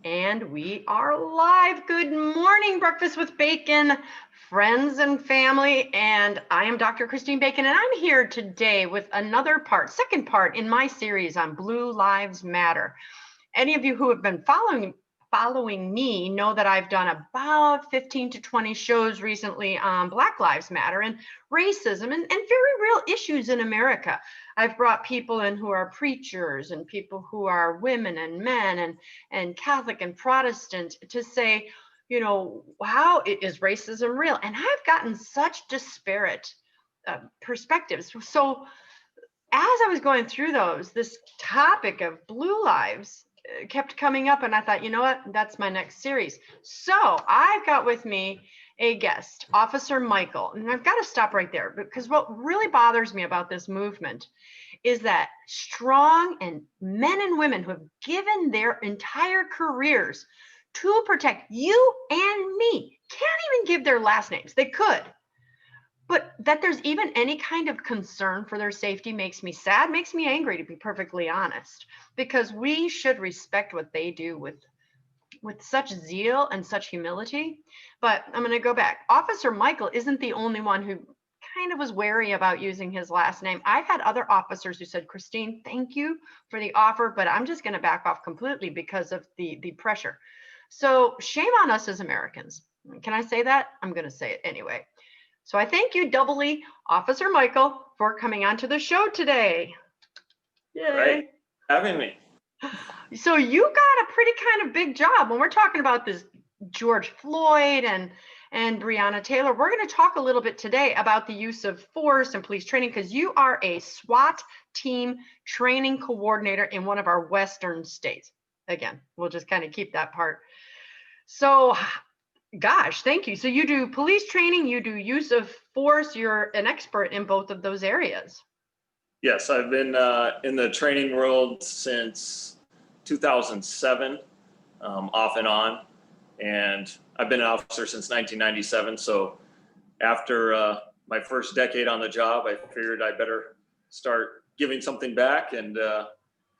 And we are live. Good morning, Breakfast with Bacon, friends and family. And I am Dr. Christine Bacon, and I'm here today with another part, second part in my series on Blue Lives Matter. Any of you who have been following me know that I've done about 15 to 20 shows recently on Black Lives Matter and racism and very real issues in America. I've brought people in who are preachers and people who are women and men and Catholic and Protestant to say, how is racism real? And I've gotten such disparate perspectives. So as I was going through those, this topic of blue lives kept coming up, and I thought, you know what, that's my next series. So I've got with me a guest, Officer Michael, and I've got to stop right there because what really bothers me about this movement is that strong and men and women who have given their entire careers to protect you and me can't even give their last names. They could. But that there's even any kind of concern for their safety makes me sad, makes me angry, to be perfectly honest, because we should respect what they do with such zeal and such humility. But I'm going to go back. Officer Michael isn't the only one who kind of was wary about using his last name. I've had other officers who said, Christine, thank you for the offer, but I'm just going to back off completely because of the pressure. So shame on us as Americans. Can I say that? I'm going to say it anyway. So I thank you doubly, Officer Michael, for coming onto the show today. Yay. Right. Having me. So you got a pretty kind of big job. When we're talking about this George Floyd and Breonna Taylor, we're going to talk a little bit today about the use of force and police training because you are a SWAT team training coordinator in one of our Western states. Again, we'll just kind of keep that part. So gosh, thank you. So you do police training, you do use of force, you're an expert in both of those areas. Yes, I've been in the training world since 2007, off and on. And I've been an officer since 1997. So after my first decade on the job, I figured I better start giving something back and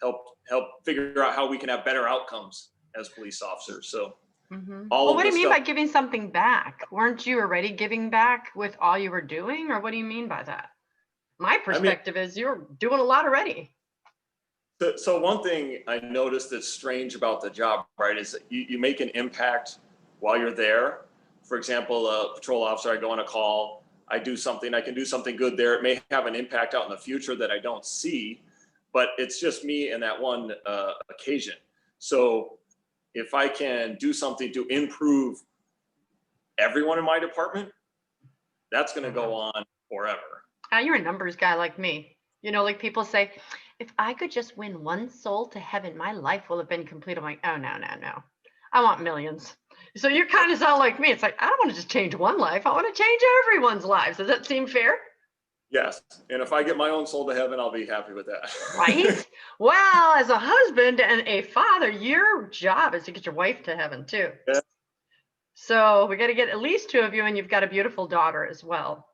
help figure out how we can have better outcomes as police officers. So well, what do you mean by giving something back? Weren't you already giving back with all you were doing, or what do you mean by that? My perspective is you're doing a lot already. So one thing I noticed that's strange about the job, right, is that you make an impact while you're there. For example, a patrol officer, I go on a call, I can do something good there. It may have an impact out in the future that I don't see, but it's just me in that one occasion. So if I can do something to improve everyone in my department, that's going to go on forever. You're a numbers guy like me. Like people say, if I could just win one soul to heaven, my life will have been complete. I'm like, oh, no. I want millions. So you kind of sound like me. It's like, I don't want to just change one life. I want to change everyone's lives. Does that seem fair? Yes. And if I get my own soul to heaven, I'll be happy with that. Right? Well, as a husband and a father, your job is to get your wife to heaven too. Yeah. So we got to get at least two of you, and you've got a beautiful daughter as well.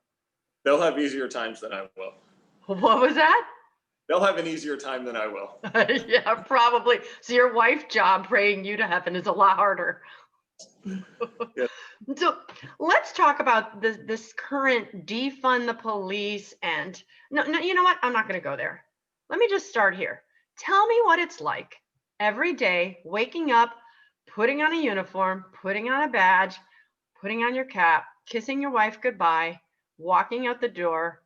They'll have easier times than I will. What was that? They'll have an easier time than I will. Yeah, probably. So your wife's job praying you to heaven is a lot harder. Yeah. So let's talk about this current defund the police and no, you know what? I'm not going to go there. Let me just start here. Tell me what it's like every day, waking up, putting on a uniform, putting on a badge, putting on your cap, kissing your wife goodbye, walking out the door,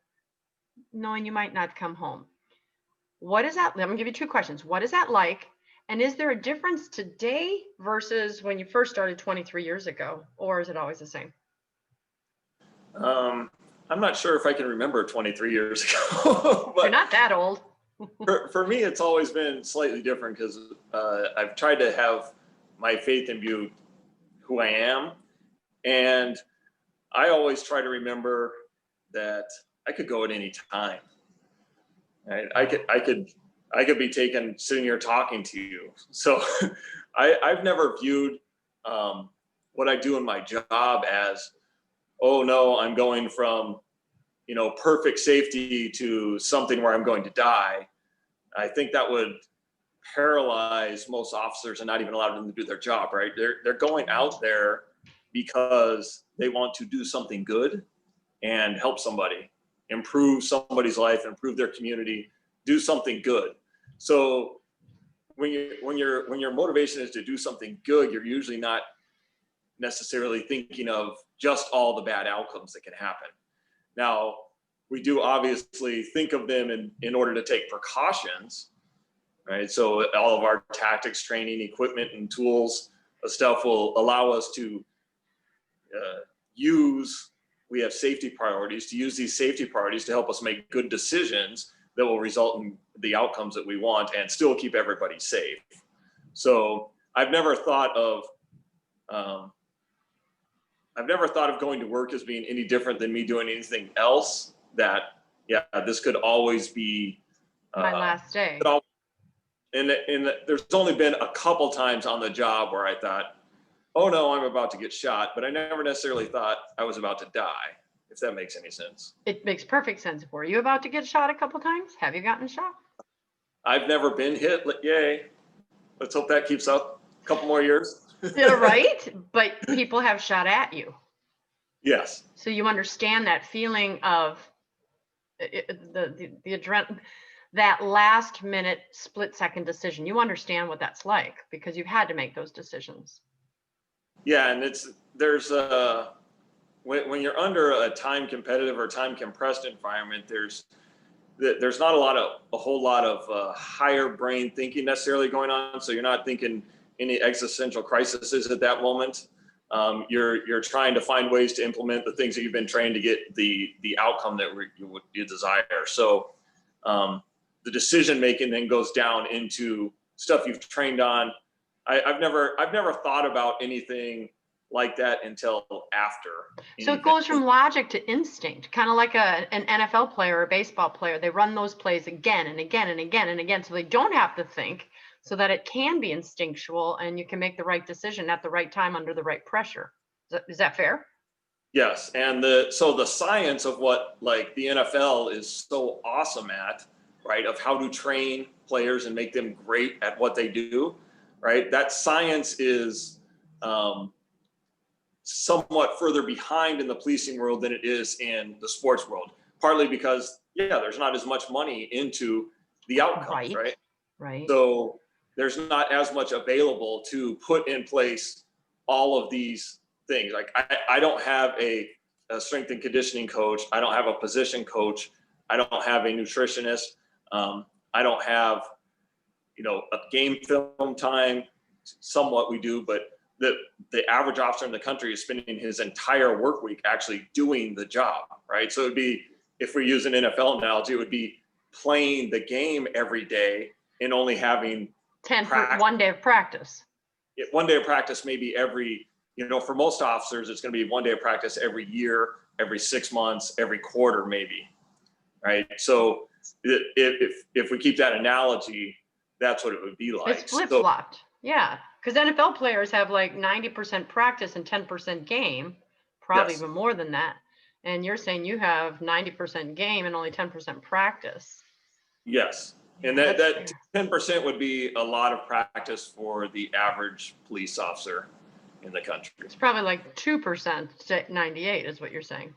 knowing you might not come home. What is that? I'm going to give you two questions. What is that like? And is there a difference today versus when you first started 23 years ago, or is it always the same? I'm not sure if I can remember 23 years ago. But you're not that old. for me, it's always been slightly different because I've tried to have my faith imbue who I am. And I always try to remember that I could go at any time. Right? I could be sitting here talking to you. So I've never viewed what I do in my job as, oh no, I'm going from, perfect safety to something where I'm going to die. I think that would paralyze most officers and not even allow them to do their job, right? They're going out there because they want to do something good and help somebody, improve somebody's life, improve their community, do something good. So when your motivation is to do something good, you're usually not necessarily thinking of just all the bad outcomes that can happen. Now, we do obviously think of them in order to take precautions, right? So all of our tactics, training, equipment, and tools stuff will allow us to we have safety priorities, to use these safety priorities to help us make good decisions that will result in the outcomes that we want and still keep everybody safe. So I've never thought of going to work as being any different than me doing anything else. That, yeah, this could always be My last day. And there's only been a couple times on the job where I thought, oh no, I'm about to get shot, but I never necessarily thought I was about to die, if that makes any sense. It makes perfect sense. Were you about to get shot a couple times? Have you gotten shot? I've never been hit. Yay. Let's hope that keeps up a couple more years. Yeah, right? But people have shot at you. Yes. So you understand that feeling of the adrenaline, that last minute split second decision. You understand what that's like because you've had to make those decisions. Yeah, and when you're under a time competitive or time compressed environment, there's not a whole lot of higher brain thinking necessarily going on. So you're not thinking any existential crises at that moment. You're trying to find ways to implement the things that you've been trained to get the outcome that you desire. So the decision making then goes down into stuff you've trained on. I've never thought about anything like that until after. So it goes from logic to instinct, kind of like an NFL player or a baseball player. They run those plays again and again and again and again, so they don't have to think, so that it can be instinctual and you can make the right decision at the right time under the right pressure. Is that fair? Yes, and so the science of what like the NFL is so awesome at, right, of how to train players and make them great at what they do, right? That science is somewhat further behind in the policing world than it is in the sports world, partly because, yeah, there's not as much money into the outcomes, right? Right. So there's not as much available to put in place all of these things. Like I don't have a strength and conditioning coach. I don't have a position coach. I don't have a nutritionist. I don't have, a game film time. Somewhat we do, but the average officer in the country is spending his entire work week actually doing the job, right? So it'd be, if we use an NFL analogy, it would be playing the game every day and only having 1 day of practice. 1 day of practice, maybe every, for most officers, it's going to be 1 day of practice every year, every 6 months, every quarter, maybe, right? So if we keep that analogy, that's what it would be like. It's flip-flopped. Yeah, because NFL players have like 90% practice and 10% game, probably even more than that. And you're saying you have 90% game and only 10% practice. Yes. And that 10% would be a lot of practice for the average police officer in the country. It's probably like 2% to 98 is what you're saying.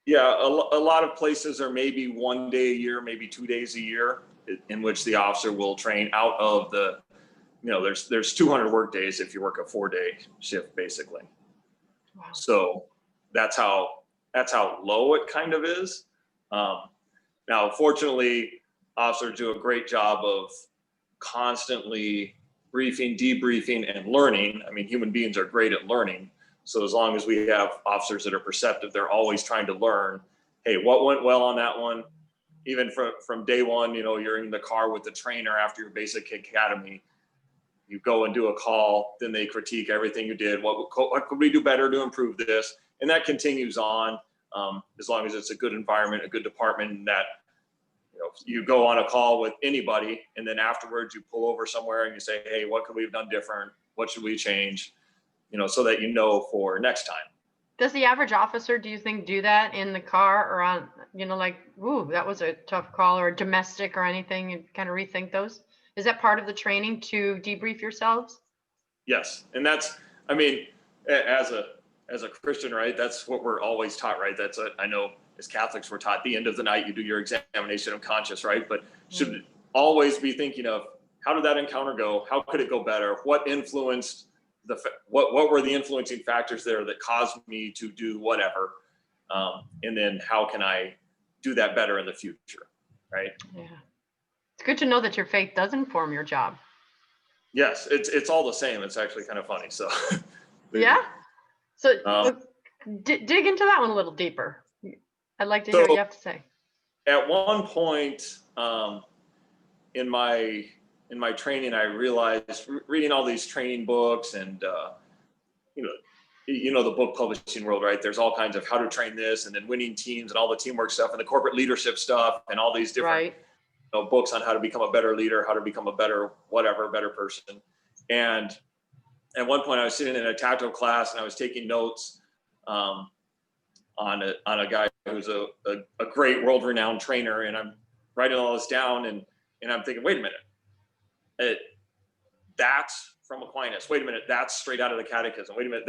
Yeah, a lot of places are maybe 1 day a year, maybe 2 days a year in which the officer will train out of the, there's 200 work days if you work a 4-day shift, basically. Wow. So that's how low it kind of is. Now, fortunately, officers do a great job of constantly briefing, debriefing, and learning. I mean, human beings are great at learning. So as long as we have officers that are perceptive, they're always trying to learn, hey, what went well on that one? Even from day one, you're in the car with the trainer after your basic academy. You go and do a call, then they critique everything you did. What could we do better to improve this? And that continues on as long as it's a good environment, a good department, and that you go on a call with anybody, and then afterwards you pull over somewhere and you say, hey, what could we have done different? What should we change? So that for next time. Does the average officer, do you think, do that in the car or on, like, ooh, that was a tough call, or domestic or anything, and kind of rethink those? Is that part of the training to debrief yourselves? Yes. And that's, I mean, as a Christian, right? That's what we're always taught, right? I know as Catholics, we're taught at the end of the night, you do your examination of conscience, right? But should always be thinking of, how did that encounter go? How could it go better? What influenced what were the influencing factors there that caused me to do whatever? And then how can I do that better in the future, right? Yeah. It's good to know that your faith does inform your job. Yes, it's all the same. It's actually kind of funny. So Yeah. So um, dig into that one a little deeper. I'd like to hear so what you have to say. at one point in my training, I realized reading all these training books and the book publishing world, right? There's all kinds of how to train this, and then winning teams and all the teamwork stuff and the corporate leadership stuff and all these different books on how to become a better leader, how to become a better better person. And at one point, I was sitting in a tactical class and I was taking notes on a guy who's a great world-renowned trainer, and I'm writing all this down, and I'm thinking, wait a minute, that's from Aquinas. Wait a minute, that's straight out of the Catechism. Wait a minute,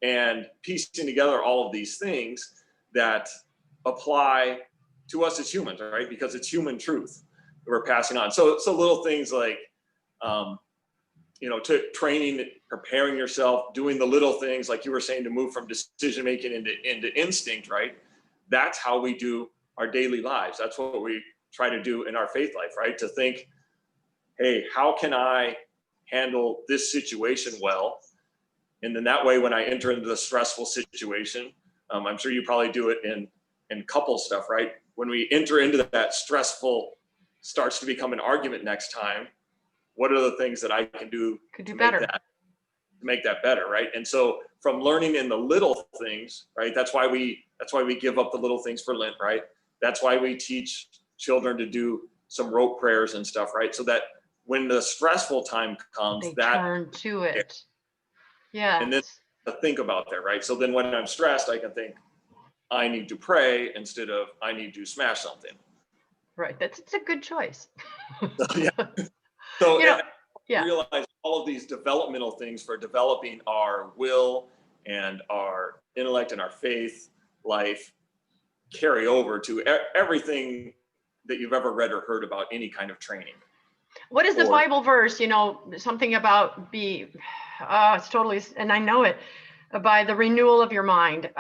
and piecing together all of these things that apply to us as humans, right? Because it's human truth that we're passing on. So little things like, to training, preparing yourself, doing the little things like you were saying to move from decision making into instinct, right? That's how we do our daily lives. That's what we try to do in our faith life, right? To think, hey, how can I handle this situation well? And then that way, when I enter into the stressful situation, I'm sure you probably do it in couple stuff, right? When we enter into that stressful, starts to become an argument next time, what are the things that I can do to make that better, right? And so from learning in the little things, right? That's why we give up the little things for Lent, right? That's why we teach children to do some rote prayers and stuff, right? So that when the stressful time comes, they turn to it. Yeah. And then to think about that, right? So then when I'm stressed, I can think, I need to pray instead of I need to smash something. Right. It's a good choice. So yeah. Realize all of these developmental things for developing our will and our intellect and our faith life carry over to everything that you've ever read or heard about any kind of training. What is the Bible verse? Something about it's totally, and I know it, by the renewal of your mind.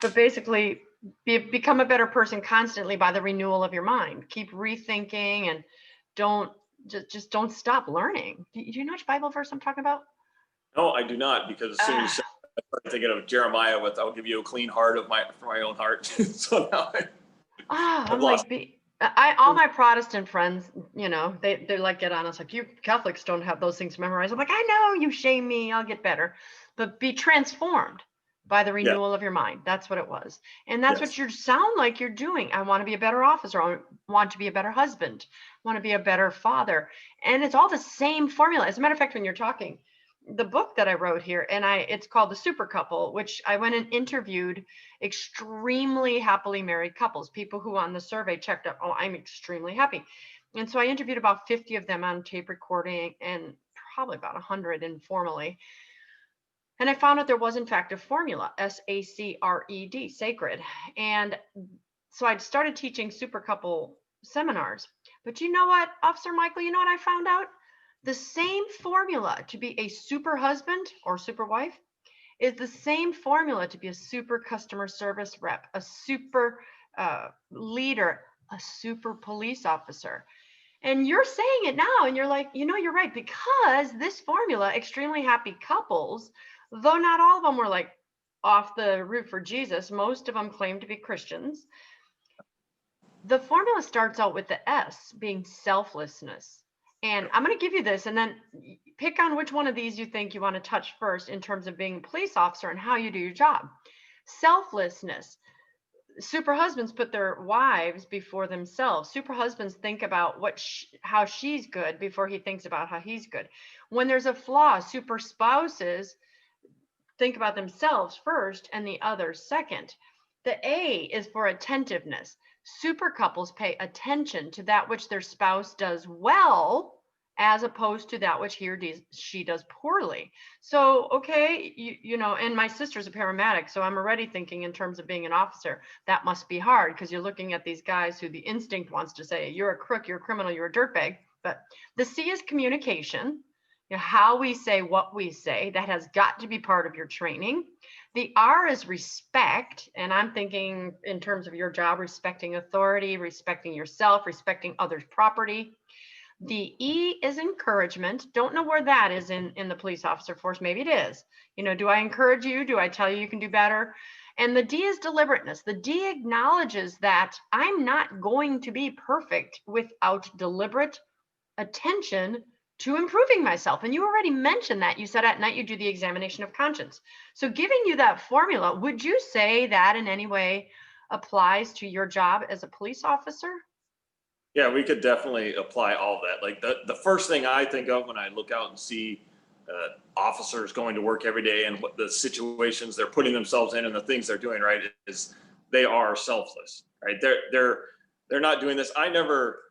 But basically, become a better person constantly by the renewal of your mind. Keep rethinking and don't stop learning. Do you know which Bible verse I'm talking about? No, I do not, because as soon as you said, I started thinking of Jeremiah with, "I'll give you a clean heart for my own heart." So now I'm like, all my Protestant friends, they like get on us like, you Catholics don't have those things memorized. I'm like, I know, you shame me, I'll get better, but be transformed by the renewal of your mind. That's what it was. And that's what you sound like you're doing. I want to be a better officer. I want to be a better husband. I want to be a better father. And it's all the same formula. As a matter of fact, when you're talking, the book that I wrote here, and it's called The Super Couple, which I went and interviewed extremely happily married couples, people who on the survey checked out, oh, I'm extremely happy. And so I interviewed about 50 of them on tape recording and probably about 100 informally. And I found out there was, in fact, a formula, SACRED, sacred. And so I started teaching super couple seminars. But you know what, Officer Michael, you know what I found out? The same formula to be a super husband or super wife is the same formula to be a super customer service rep, a super leader, a super police officer. And you're saying it now, and you're like, you're right, because this formula, extremely happy couples, though not all of them were like off the route for Jesus, most of them claim to be Christians. The formula starts out with the S, being selflessness. And I'm going to give you this, and then pick on which one of these you think you want to touch first in terms of being a police officer and how you do your job. Selflessness. Super husbands put their wives before themselves. Super husbands think about how she's good before he thinks about how he's good. When there's a flaw, super spouses think about themselves first and the other second. The A is for attentiveness. Super couples pay attention to that which their spouse does well as opposed to that which she does poorly. So, okay, and my sister's a paramedic, so I'm already thinking in terms of being an officer. That must be hard because you're looking at these guys who the instinct wants to say, you're a crook, you're a criminal, you're a dirtbag. But the C is communication. How we say what we say, that has got to be part of your training. The R is respect, and I'm thinking in terms of your job, respecting authority, respecting yourself, respecting others' property. The E is encouragement. Don't know where that is in the police officer force. Maybe it is. Do I encourage you? Do I tell you you can do better? And the D is deliberateness. The D acknowledges that I'm not going to be perfect without deliberate attention to improving myself. And you already mentioned that. You said at night you do the examination of conscience. So giving you that formula, would you say that in any way applies to your job as a police officer? Yeah, we could definitely apply all that. Like the first thing I think of when I look out and see officers going to work every day and what the situations they're putting themselves in and the things they're doing, right, is they are selfless, right? They're not doing this. I never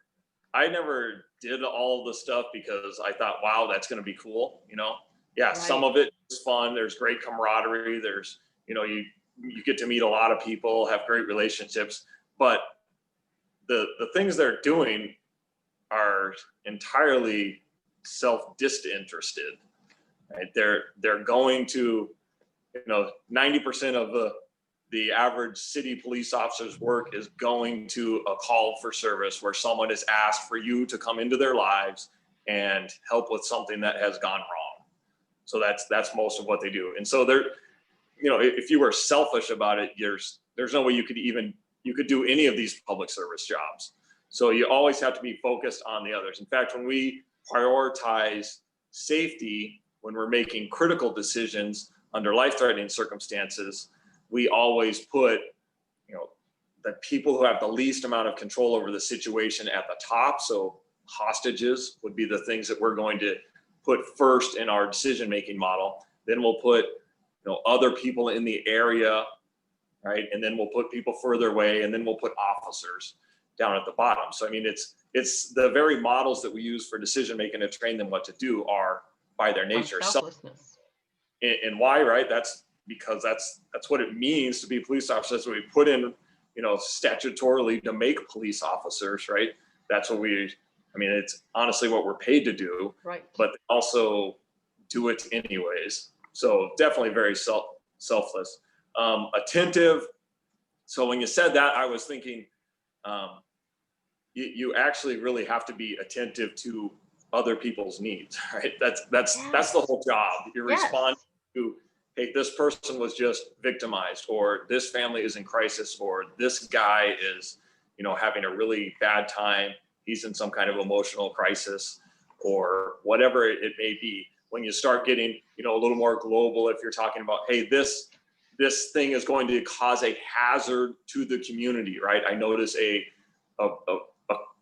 did all the stuff because I thought, wow, that's going to be cool. Yeah, Right. some of it is fun. There's great camaraderie. There's, you get to meet a lot of people, have great relationships, but the things they're doing are entirely self-disinterested, right? They're going to, 90% of the average city police officer's work is going to a call for service where someone is asked for you to come into their lives and help with something that has gone wrong. So that's most of what they do. And so if you were selfish about it, there's no way you could do any of these public service jobs. So you always have to be focused on the others. In fact, when we prioritize safety, when we're making critical decisions under life-threatening circumstances, we always put, the people who have the least amount of control over the situation at the top. So hostages would be the things that we're going to put first in our decision-making model. Then we'll put, other people in the area, right? And then we'll put people further away, and then we'll put officers down at the bottom. So, I mean, it's the very models that we use for decision-making to train them what to do are by their nature. Selflessness. And why, right? That's because that's what it means to be police officers. That's what we put in, statutorily to make police officers, right? That's what it's honestly what we're paid to do, right? But also do it anyways. So definitely very selfless. Attentive. So when you said that, I was thinking, you actually really have to be attentive to other people's needs, right? That's the whole job. You're responding to, hey, this person was just victimized, or this family is in crisis, or this guy is, having a really bad time. He's in some kind of emotional crisis, or whatever it may be. When you start getting, a little more global, if you're talking about, hey, this thing is going to cause a hazard to the community, right? I notice a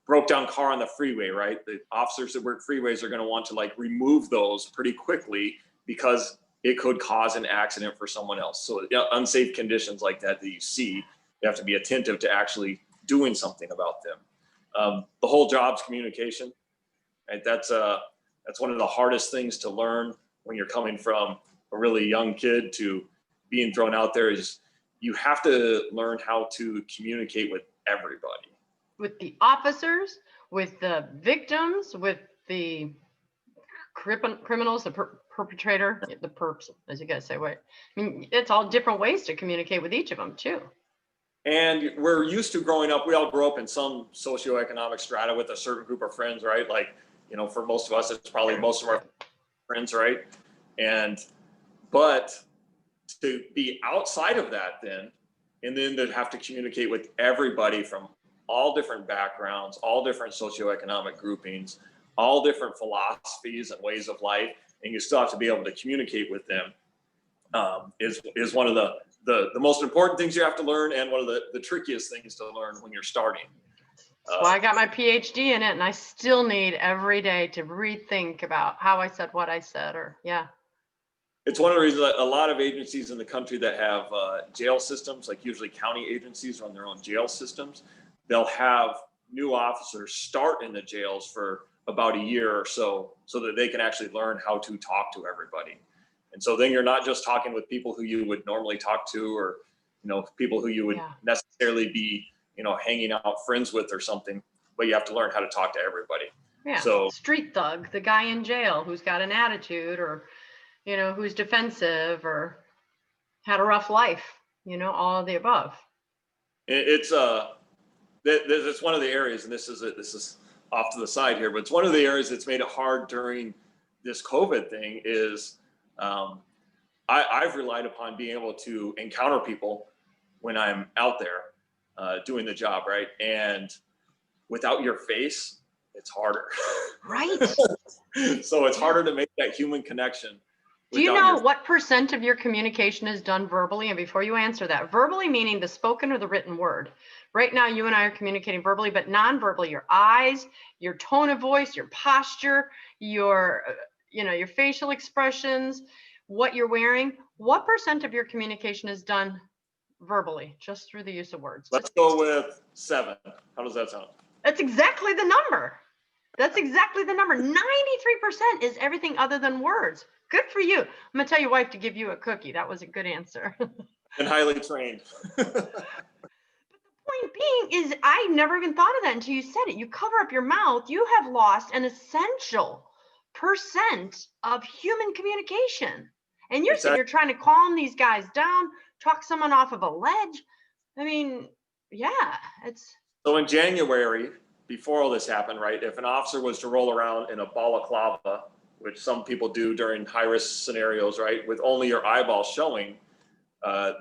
broke down car on the freeway, right? The officers that work freeways are going to want to remove those pretty quickly because it could cause an accident for someone else. So unsafe conditions like that you see, you have to be attentive to actually doing something about them. The whole job's communication, right? That's one of the hardest things to learn when you're coming from a really young kid to being thrown out there. Is you have to learn how to communicate with everybody. With the officers, with the victims, with the criminals, the perpetrator, the perps, as you guys say. Wait, I mean, it's all different ways to communicate with each of them too. And we're used to growing up. We all grew up in some socioeconomic strata with a certain group of friends, right? For most of us, it's probably most of our friends, right? But to be outside of that then, and then to have to communicate with everybody from all different backgrounds, all different socioeconomic groupings, all different philosophies and ways of life, and you still have to be able to communicate with them, is one of the most important things you have to learn, and one of the trickiest things to learn when you're starting. Well, I got my PhD in it, and I still need every day to rethink about how I said what I said, It's one of the reasons that a lot of agencies in the country that have jail systems, like usually county agencies run their own jail systems. they'll have new officers start in the jails for about a year or so that they can actually learn how to talk to everybody. And so then you're not just talking with people who you would normally talk to, or, people who you would necessarily be, hanging out friends with or something, but you have to learn how to talk to everybody. Yeah. So street thug, the guy in jail who's got an attitude, or, who's defensive or had a rough life, all of the above. it's one of the areas, and this is off to the side here, but it's one of the areas that's made it hard during this COVID thing is I've relied upon being able to encounter people when I'm out there doing the job, right? And without your face, it's harder. Right. So it's harder to make that human connection. Do you know what % of your communication is done verbally? And before you answer that, verbally meaning the spoken or the written word. Right now, you and I are communicating verbally, but non-verbally, your eyes, your tone of voice, your posture, your facial expressions, what you're wearing. What % of your communication is done verbally, just through the use of words? Let's go with 7. How does that sound? That's exactly the number. 93% is everything other than words. Good for you. I'm gonna tell your wife to give you a cookie. That was a good answer. And highly trained. But the point being is, I never even thought of that until you said it. You cover up your mouth, you have lost an essential % of human communication. And you're sitting here trying to calm these guys down, talk someone off of a ledge. I mean, yeah, it's. So in January, before all this happened, right, if an officer was to roll around in a balaclava, which some people do during high-risk scenarios, right, with only your eyeballs showing,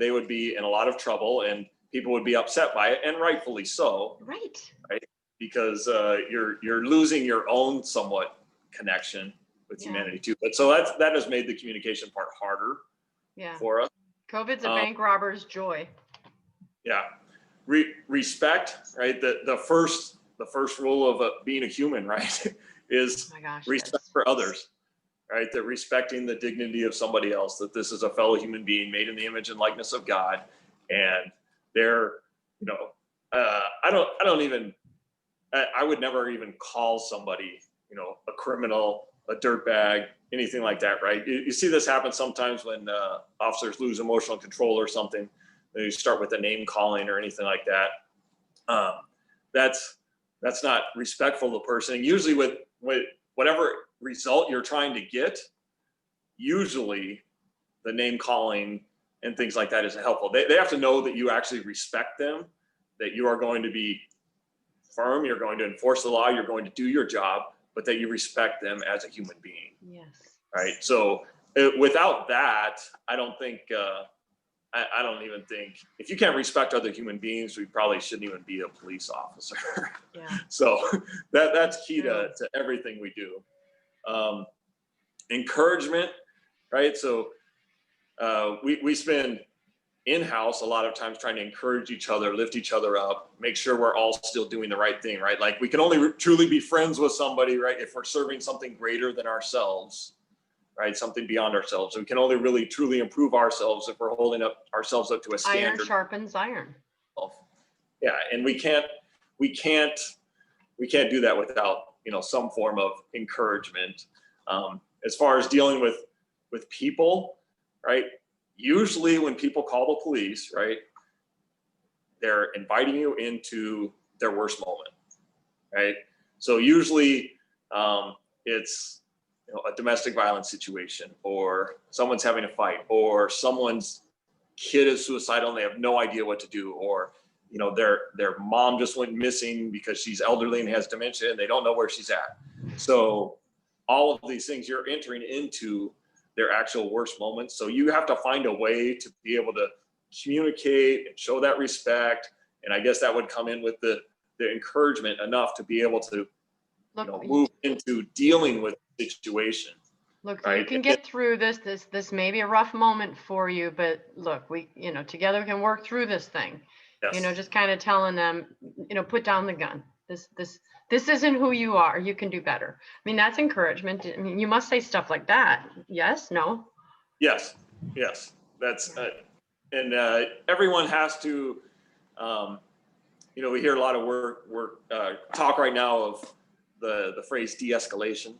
they would be in a lot of trouble, and people would be upset by it, and rightfully so. Right. Right, because you're losing your own somewhat connection with humanity too. But so that has made the communication part harder for us. COVID's a bank robber's joy. Yeah, respect, right? The first rule of being a human, right, is respect for others, right? That respecting the dignity of somebody else, that this is a fellow human being made in the image and likeness of God, and they're, I would never even call somebody, a criminal, a dirtbag, anything like that, right? You see this happen sometimes when officers lose emotional control or something. They start with a name calling or anything like that. That's not respectful to the person. And usually with whatever result you're trying to get, usually the name calling and things like that isn't helpful. They have to know that you actually respect them, that you are going to be firm, you're going to enforce the law, you're going to do your job, but that you respect them as a human being. Yes. Right. So without that, I don't think, I don't even think, if you can't respect other human beings, we probably shouldn't even be a police officer. Yeah. So that's key to everything we do. Encouragement, right? So we spend in-house a lot of times trying to encourage each other, lift each other up, make sure we're all still doing the right thing, right? Like we can only truly be friends with somebody, right, if we're serving something greater than ourselves, right? Something beyond ourselves. We can only really truly improve ourselves if we're holding ourselves up to a standard. Iron sharpens iron. Yeah, and we can't do that without, some form of encouragement. As far as dealing with people, right? Usually when people call the police, right, they're inviting you into their worst moment, right? So usually it's a domestic violence situation, or someone's having a fight, or someone's kid is suicidal and they have no idea what to do, or their mom just went missing because she's elderly and has dementia and they don't know where she's at. So all of these things, you're entering into their actual worst moments. So you have to find a way to be able to communicate and show that respect. And I guess that would come in with the encouragement enough to be able to move into dealing with the situation. Look, right? You can get through this. This may be a rough moment for you, but look, we, together we can work through this thing. Yes. Just kind of telling them, put down the gun. This isn't who you are. You can do better. I mean, that's encouragement. I mean, you must say stuff like that. Yes, no? Yes. That's, and everyone has to we hear a lot of talk right now of the phrase de-escalation,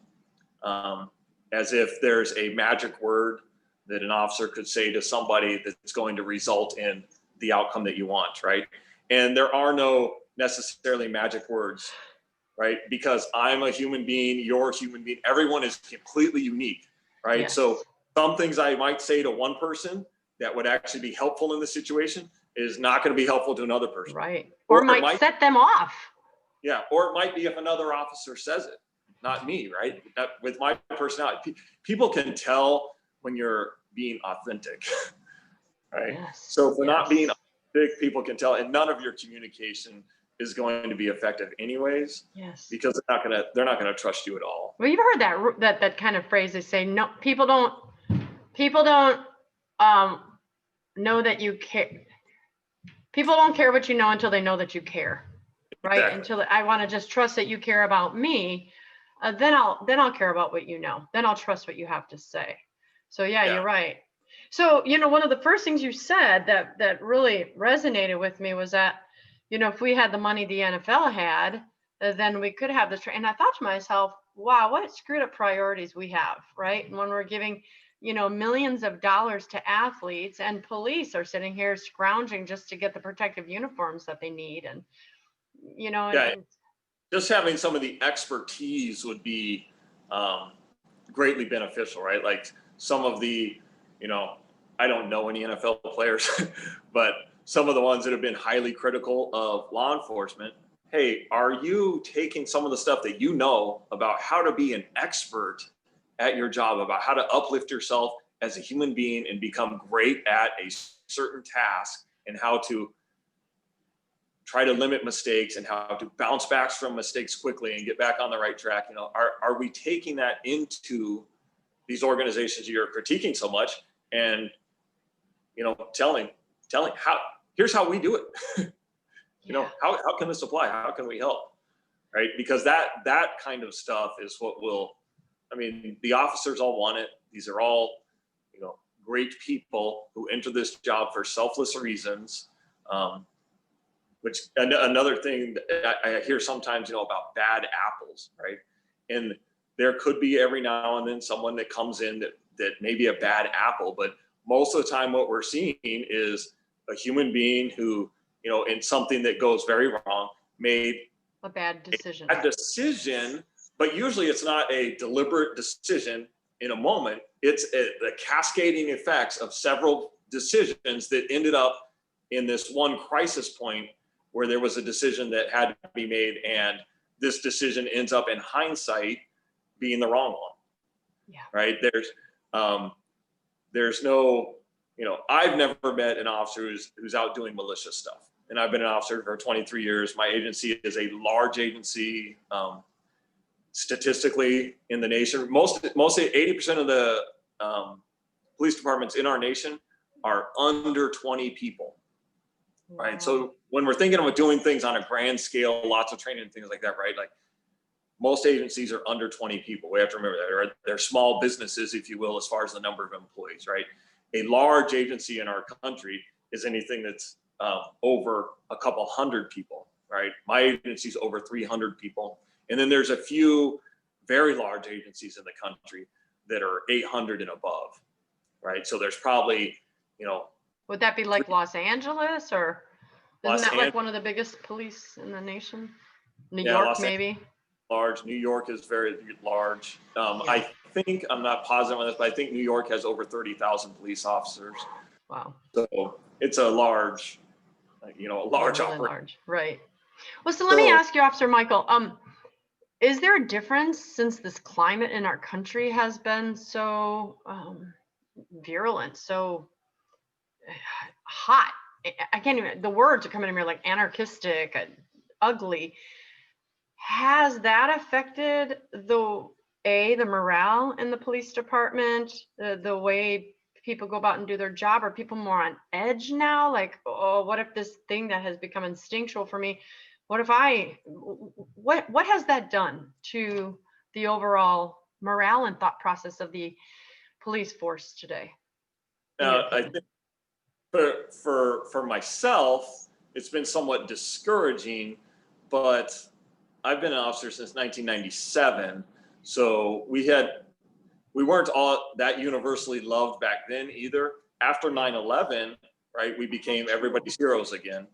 as if there's a magic word that an officer could say to somebody that's going to result in the outcome that you want, right? And there are no necessarily magic words, right? Because I'm a human being, you're a human being, everyone is completely unique, right? Yes. So some things I might say to one person that would actually be helpful in the situation is not going to be helpful to another person. Right. Or might set them off. Yeah. Or it might be if another officer says it, not me, right? With my personality, people can tell when you're being authentic, right? Yes. So if we're not being authentic, people can tell, and none of your communication is going to be effective anyways. Yes. Because they're not gonna trust you at all. Well, you've heard that kind of phrase. They say, no, people don't know that you care. People don't care what you know until they know that you care, right? Exactly. Until I want to just trust that you care about me, then I'll care about what you know. Then I'll trust what you have to say. So yeah, you're right. So one of the first things you said that really resonated with me was that if we had the money the NFL had, then we could have this. And I thought to myself, wow, what screwed up priorities we have, right? And when we're giving millions of dollars to athletes, and police are sitting here scrounging just to get the protective uniforms that they need. And, just having some of the expertise would be greatly beneficial, right? Like some of the, I don't know any NFL players, but some of the ones that have been highly critical of law enforcement. Hey, are you taking some of the stuff that you know about how to be an expert at your job, about how to uplift yourself as a human being and become great at a certain task, and how to try to limit mistakes and how to bounce back from mistakes quickly and get back on the right track? Are we taking that into these organizations you're critiquing so much, and telling how, here's how we do it. How can this apply? How can we help? Right? Because that kind of stuff is what will, the officers all want it. These are all, great people who enter this job for selfless reasons. Which another thing that I hear sometimes, about bad apples, right? And there could be every now and then someone that comes in that may be a bad apple, but most of the time what we're seeing is a human being who, in something that goes very wrong, made a bad decision. But usually it's not a deliberate decision in a moment. It's the cascading effects of several decisions that ended up in this one crisis point where there was a decision that had to be made, and this decision ends up in hindsight being the wrong one. Yeah. Right? There's no, I've never met an officer who's out doing malicious stuff. And I've been an officer for 23 years. My agency is a large agency, statistically in the nation. Mostly 80% of the police departments in our nation are under 20 people. Wow. Right. So when we're thinking about doing things on a grand scale, lots of training and things like that, right? Like most agencies are under 20 people. We have to remember that, right? They're small businesses, if you will, as far as the number of employees, right? A large agency in our country is anything that's over a couple hundred people, right? My agency is over 300 people. And then there's a few very large agencies in the country that are 800 and above, right? So there's probably, would that be like Los Angeles, or isn't that like one of the biggest police in the nation? New York, maybe? Large. New York is very large. I think, I'm not positive on this, but I think New York has over 30,000 police officers. Wow. So it's a large, operation. Large, right. Well, so let me ask you, Officer Michael, is there a difference since this climate in our country has been so virulent, so hot? I can't even, the words are coming to me like anarchistic, ugly. Has that affected the morale in the police department, the way people go about and do their job? Are people more on edge now? Like, oh, what if this thing that has become instinctual for me, what has that done to the overall morale and thought process of the police force today? I think for myself, it's been somewhat discouraging, but I've been an officer since 1997. So we weren't all that universally loved back then either. After 9/11, right, we became everybody's heroes again.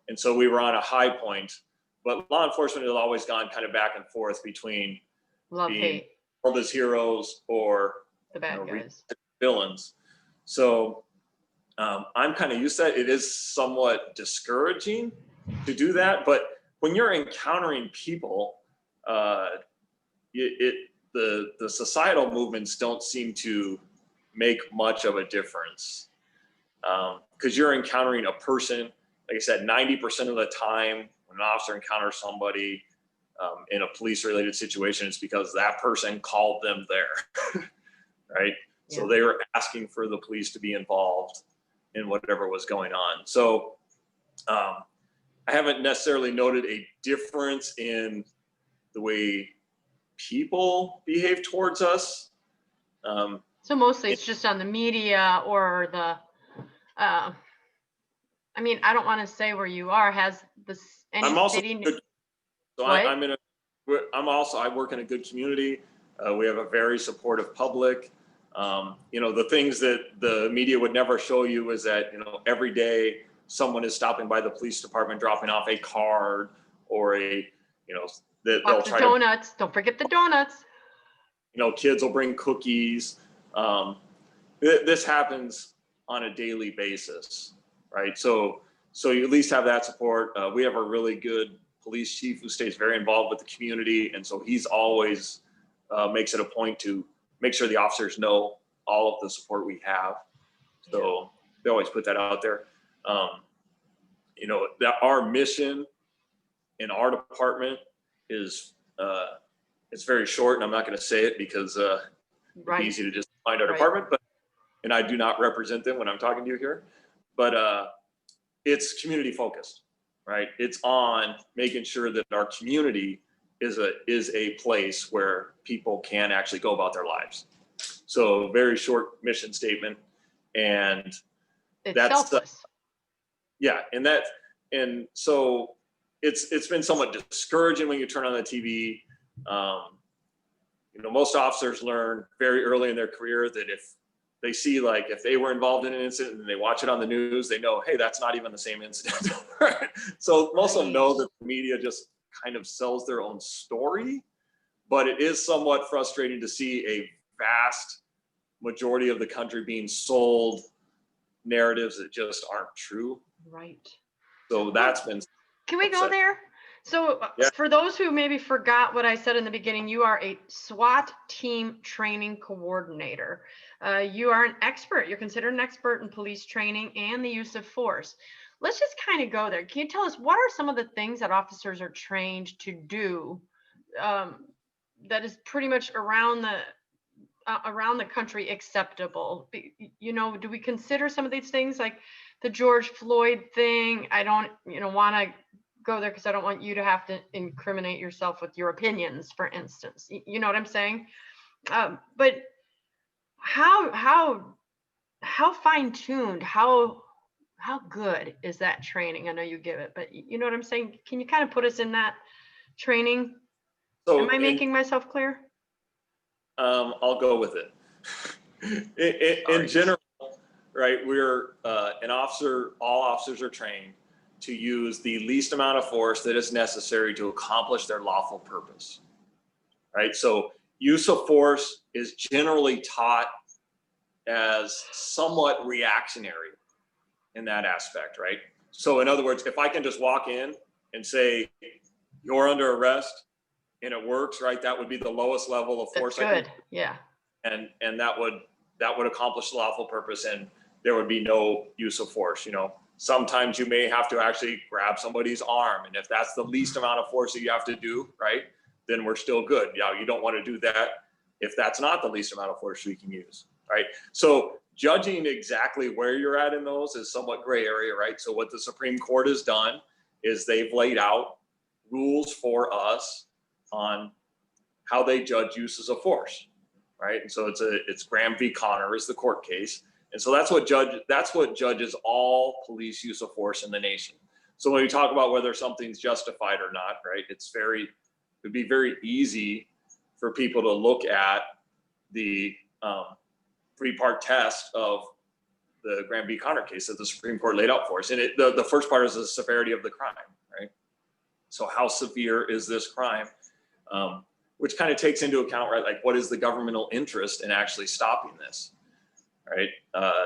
And so we were on a high point, but law enforcement has always gone kind of back and forth between Love, being hate, held as heroes or the bad guys. villains. So I'm kind of used to that. It is somewhat discouraging to do that, but when you're encountering people, the societal movements don't seem to make much of a difference, because you're encountering a person. Like I said, 90% of the time when an officer encounters somebody in a police-related situation, it's because that person called them there, right? Yeah. So they were asking for the police to be involved in whatever was going on. So I haven't necessarily noted a difference in the way people behave towards us. So mostly it's just on the media or the, I mean, I don't want to say where you are. Has this any city? So I work in a good community. We have a very supportive public. The things that the media would never show you is that, every day someone is stopping by the police department, dropping off a card or they'll try donuts. Don't forget the donuts. Kids will bring cookies. This happens on a daily basis, right? So you at least have that support. We have a really good police chief who stays very involved with the community, and so he's always makes it a point to make sure the officers know all of the support we have. So they always put that out there. That our mission in our department is it's very short, and I'm not going to say it because it'd be easy to just find our department, and I do not represent them when I'm talking to you here, but it's community focused, right? It's on making sure that our community is a place where people can actually go about their lives. So very short mission statement, and that's selfless. And so it's been somewhat discouraging when you turn on the TV. Most officers learn very early in their career that if they see, if they were involved in an incident and they watch it on the news, they know, hey, that's not even the same incident. So most of them know that the media just kind of sells their own story, but it is somewhat frustrating to see a vast majority of the country being sold narratives that just aren't true. Right. So that's been. Can we go there? So for those who maybe forgot what I said in the beginning, you are a SWAT team training coordinator. You are an expert. You're considered an expert in police training and the use of force. Let's just kind of go there. Can you tell us what are some of the things that officers are trained to do that is pretty much around the country acceptable? Do we consider some of these things like the George Floyd thing? I don't, want to go there because I don't want you to have to incriminate yourself with your opinions, for instance. You know what I'm saying? But how fine-tuned, how good is that training? I know you give it, but you know what I'm saying? Can you kind of put us in that training? So am I making myself clear? I'll go with it. In general, right, we're an officer, all officers are trained to use the least amount of force that is necessary to accomplish their lawful purpose, right? So use of force is generally taught as somewhat reactionary in that aspect, right? So in other words, if I can just walk in and say, you're under arrest, and it works, right? That would be the lowest level of force. That's good. Yeah. And that would accomplish the lawful purpose, and there would be no use of force. Sometimes you may have to actually grab somebody's arm, and if that's the least amount of force that you have to do, right, then we're still good. You don't want to do that if that's not the least amount of force we can use, right? So judging exactly where you're at in those is somewhat gray area, right? So what the Supreme Court has done is they've laid out rules for us on how they judge uses of force, right? And so it's Graham v. Connor is the court case. And so that's what judges all police use of force in the nation. So when we talk about whether something's justified or not, right, it'd be very easy for people to look at the 3-part test of the Graham v. Connor case that the Supreme Court laid out for us. And the first part is the severity of the crime, right? So how severe is this crime? Which kind of takes into account, right, like what is the governmental interest in actually stopping this, right?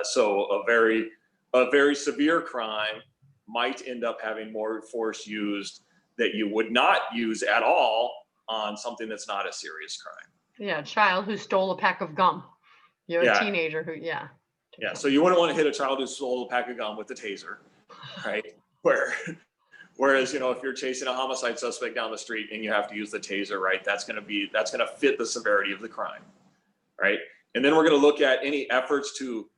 So a very severe crime might end up having more force used that you would not use at all on something that's not a serious crime. Yeah, a child who stole a pack of gum. You're a teenager who, Yeah, so you wouldn't want to hit a child who stole a pack of gum with a taser, right? Whereas, if you're chasing a homicide suspect down the street and you have to use the taser, right, that's going to fit the severity of the crime, right? And then we're going to look at any efforts to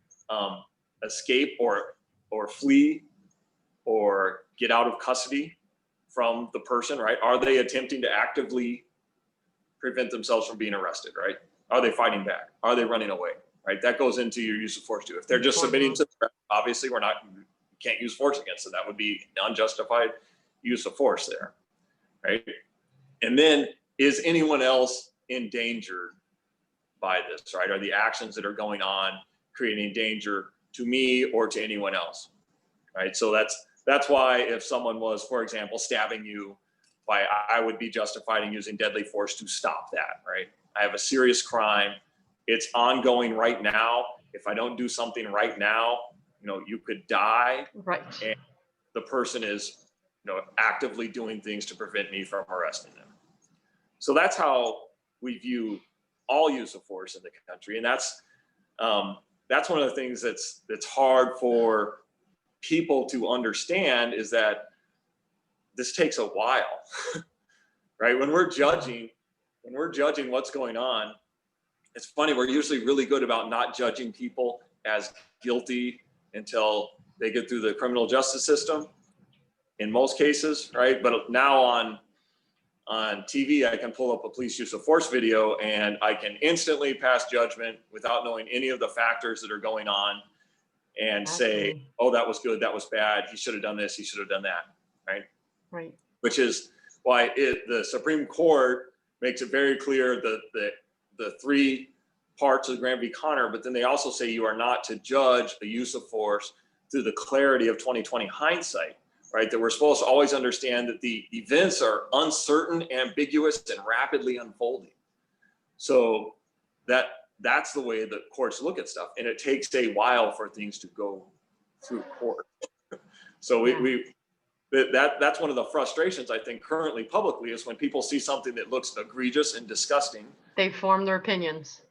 escape or flee or get out of custody from the person, right? Are they attempting to actively prevent themselves from being arrested, right? Are they fighting back? Are they running away, right? That goes into your use of force too. If they're just submitting to threat, obviously you can't use force against them. That would be unjustified use of force there, right? And then is anyone else endangered by this, right? Are the actions that are going on creating danger to me or to anyone else, right? So that's why if someone was, for example, stabbing you, I would be justified in using deadly force to stop that, right? I have a serious crime. It's ongoing right now. If I don't do something right now, you could die. Right. And the person is, actively doing things to prevent me from arresting them. So that's how we view all use of force in the country. And that's one of the things that's hard for people to understand, is that this takes a while, right? When we're judging what's going on, it's funny, we're usually really good about not judging people as guilty until they get through the criminal justice system in most cases, right? But now on TV, I can pull up a police use of force video and I can instantly pass judgment without knowing any of the factors that are going on and say, oh, that was good, that was bad, he should have done this, he should have done that, right? Right. Which is why the Supreme Court makes it very clear that the 3 parts of Graham v. Connor, but then they also say you are not to judge the use of force through the clarity of 2020 hindsight, right? That we're supposed to always understand that the events are uncertain, ambiguous, and rapidly unfolding. So that's the way the courts look at stuff, and it takes a while for things to go through court. So that's one of the frustrations I think currently publicly, is when people see something that looks egregious and disgusting, they form their opinions.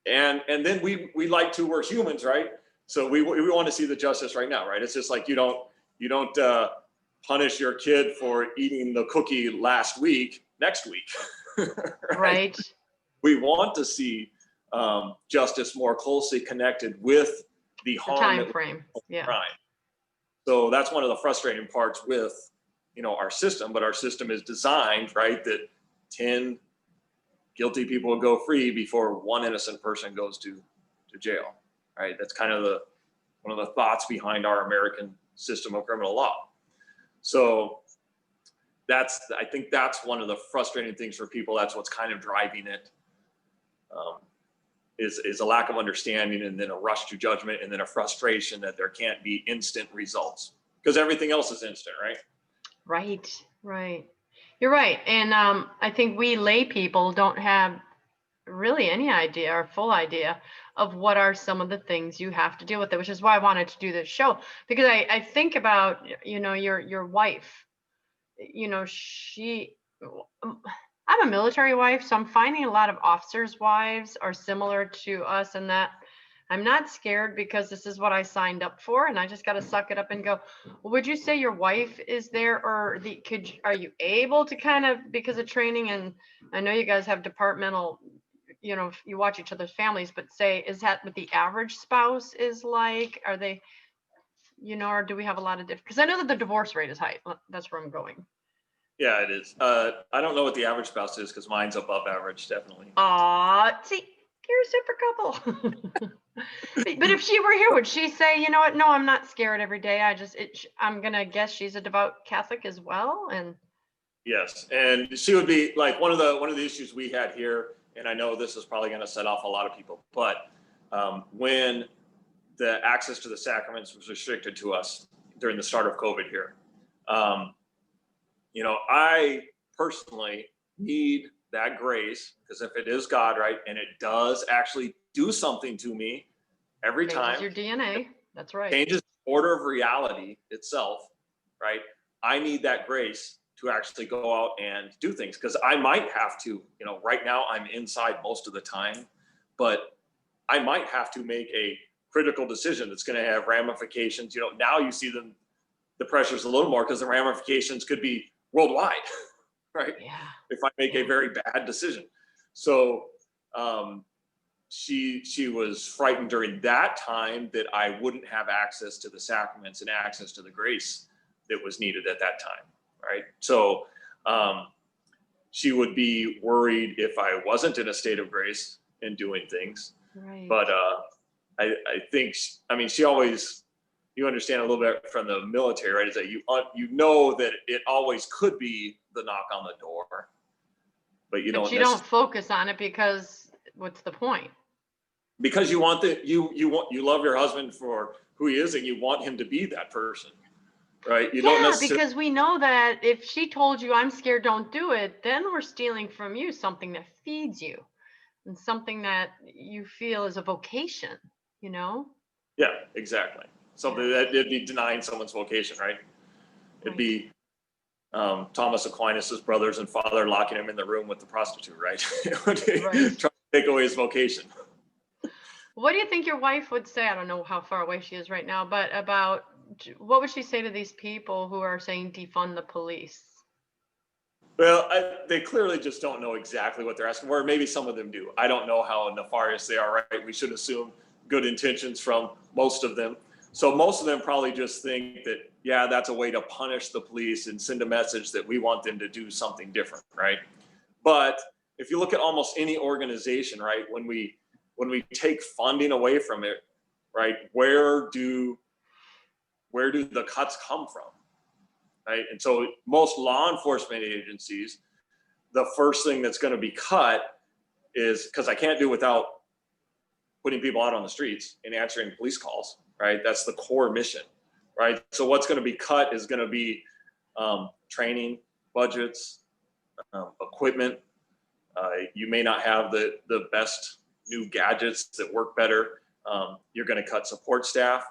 And then we're humans, right? So we want to see the justice right now, right? It's just like you don't punish your kid for eating the cookie last week next week, right? We want to see justice more closely connected with the harm time frame. Yeah. Crime. So that's one of the frustrating parts with our system, but our system is designed, right, that 10 guilty people will go free before one innocent person goes to jail, right? That's kind of one of the thoughts behind our American system of criminal law. So I think that's one of the frustrating things for people. That's what's kind of driving it, is a lack of understanding, and then a rush to judgment, and then a frustration that there can't be instant results, because everything else is instant, right? Right. You're right. And I think we lay people don't have really any idea or full idea of what are some of the things you have to deal with, it, which is why I wanted to do this show, because I think about, your wife, I'm a military wife, so I'm finding a lot of officers' wives are similar to us in that I'm not scared because this is what I signed up for, and I just got to suck it up and go. Well, would you say your wife is there, or are you able to kind of, because of training, and I know you guys have departmental, you watch each other's families, but is that what the average spouse is like? Are they, or do we have a lot of different? Because I know that the divorce rate is high. That's where I'm going. Yeah, it is. I don't know what the average spouse is, because mine's above average, definitely. See, you're a super couple. But if she were here, would she say, you know what? No, I'm not scared every day. I'm gonna guess she's a devout Catholic as well. And Yes, and she would be like one of the issues we had here, and I know this is probably going to set off a lot of people, but when the access to the sacraments was restricted to us during the start of COVID here, um, I personally need that grace because if it is God, right, and it does actually do something to me every changes time, your DNA. That's right. changes the order of reality itself, right? I need that grace to actually go out and do things because I might have to, right now I'm inside most of the time, but I might have to make a critical decision that's going to have ramifications. Now you see the pressures a little more because the ramifications could be worldwide, right? Yeah. If I make a Yeah. very bad decision. So she was frightened during that time that I wouldn't have access to the sacraments and access to the grace that was needed at that time, right? So she would be worried if I wasn't in a state of grace and doing things. Right. But I think, she always, you understand a little bit from the military, right? Is that you know that it always could be the knock on the door, but you But don't you necessarily, don't focus on it because what's the point? because you want you love your husband for who he is and you want him to be that person, right? You don't Yeah, necessarily, because we know that if she told you I'm scared, don't do it, then we're stealing from you something that feeds you and something that you feel is a vocation, you know? yeah, exactly. Something Yeah, that it'd be denying someone's vocation, right? It'd right. be Thomas Aquinas's brothers and father locking him in the room with the prostitute, right? Trying Right. to take away his vocation. What do you think your wife would say? I don't know how far away she is right now, but about what would she say to these people who are saying defund the police? Well, they clearly just don't know exactly what they're asking for. Maybe some of them do. I don't know how nefarious they are, right? We should assume good intentions from most of them. So most of them probably just think that, yeah, that's a way to punish the police and send a message that we want them to do something different, right? But if you look at almost any organization, right, when we take funding away from it, right, where do the cuts come from? Right? And so most law enforcement agencies, the first thing that's going to be cut is because I can't do without putting people out on the streets and answering police calls, right? That's the core mission, right? So what's going to be cut is going to be training, budgets, equipment. You may not have the best new gadgets that work better. You're going to cut support staff.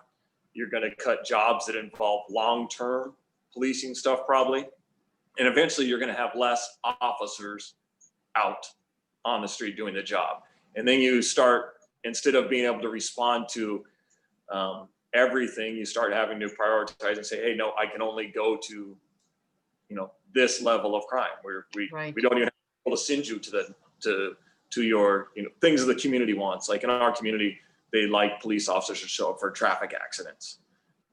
You're going to cut jobs that involve long-term policing stuff probably. And eventually you're going to have less officers out on the street doing the job. And then you start, instead of being able to respond to everything, you start having to prioritize and say, hey, no, I can only go to, this level of crime where we Right. don't even have to be able to send you to your, things the community wants. Like in our community, they like police officers to show up for traffic accidents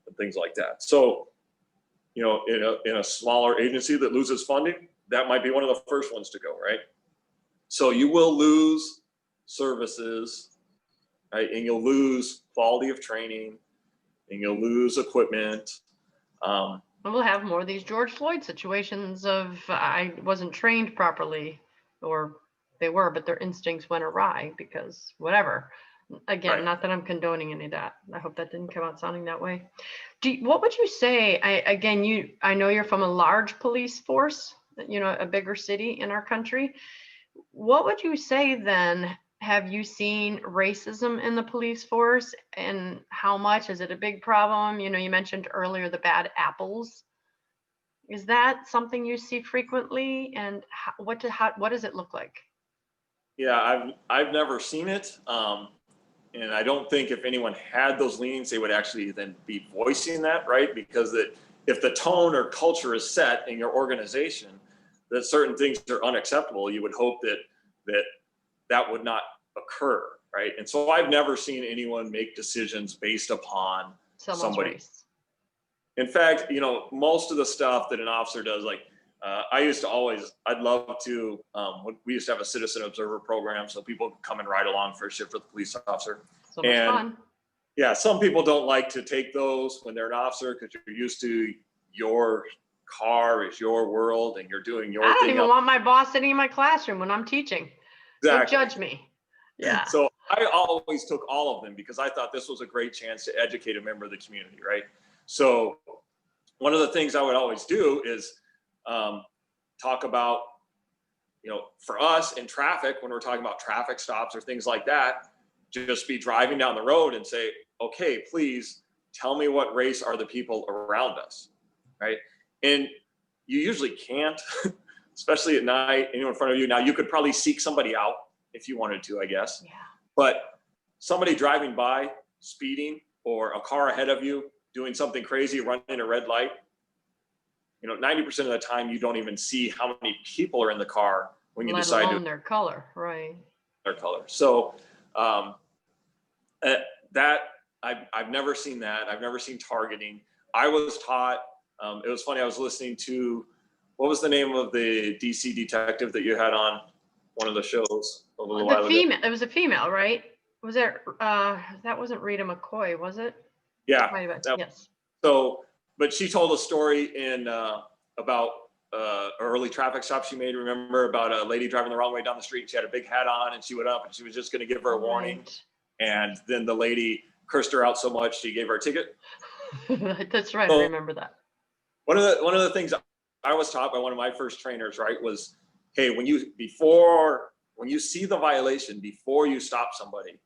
and things like that. So, in a smaller agency that loses funding, that might be one of the first ones to go, right? So you will lose services, right? And you'll lose quality of training, and you'll lose equipment. We'll have more of these George Floyd situations of I wasn't trained properly, or they were, but their instincts went awry because whatever. Again, Right. not that I'm condoning any of that. I hope that didn't come out sounding that way. What would you say? I know you're from a large police force, a bigger city in our country. What would you say then? Have you seen racism in the police force, and how much is it a big problem? You mentioned earlier the bad apples. Is that something you see frequently, and what does it look like? Yeah, I've never seen it. And I don't think if anyone had those leanings, they would actually then be voicing that, right? Because if the tone or culture is set in your organization that certain things are unacceptable, you would hope that would not occur, right? And so I've never seen anyone make decisions based upon Someone's somebody. race. In fact, most of the stuff that an officer does, like I'd love to, we used to have a citizen observer program, so people could come and ride along for a shift with the police officer. So much And fun. yeah, some people don't like to take those when they're an officer because you're used to your car is your world and you're doing your I don't thing even out. want my boss sitting in my classroom when I'm teaching. Don't Exactly. judge me. Yeah. So I always took all of them because I thought this was a great chance to educate a member of the community, right? So one of the things I would always do is talk about, for us in traffic, when we're talking about traffic stops or things like that, just be driving down the road and say, okay, please tell me what race are the people around us, right? And you usually can't, especially at night, in front of you. Now, you could probably seek somebody out if you wanted to, I guess. Yeah. But somebody driving by, speeding, or a car ahead of you doing something crazy, running a red light, 90% of the time you don't even see how many people are in the car when you Let decide to alone their color, right? their color. So that I've never seen that. I've never seen targeting. I was taught. It was funny. I was listening to what was the name of the DC detective that you had on one of the shows a little while The ago? female. It was a female, right? Was there? That wasn't Rita McCoy, was it? Yeah. Might have been. Yes. So, but she told a story in about early traffic stop she made. Remember about a lady driving the wrong way down the street. She had a big hat on, and she went up, and she was just going to give her a warning. Right. And then the lady cursed her out so much she gave her a ticket. That's right. So I remember that. one of the things I was taught by one of my first trainers, right, was, hey, when you see the violation before you stop somebody,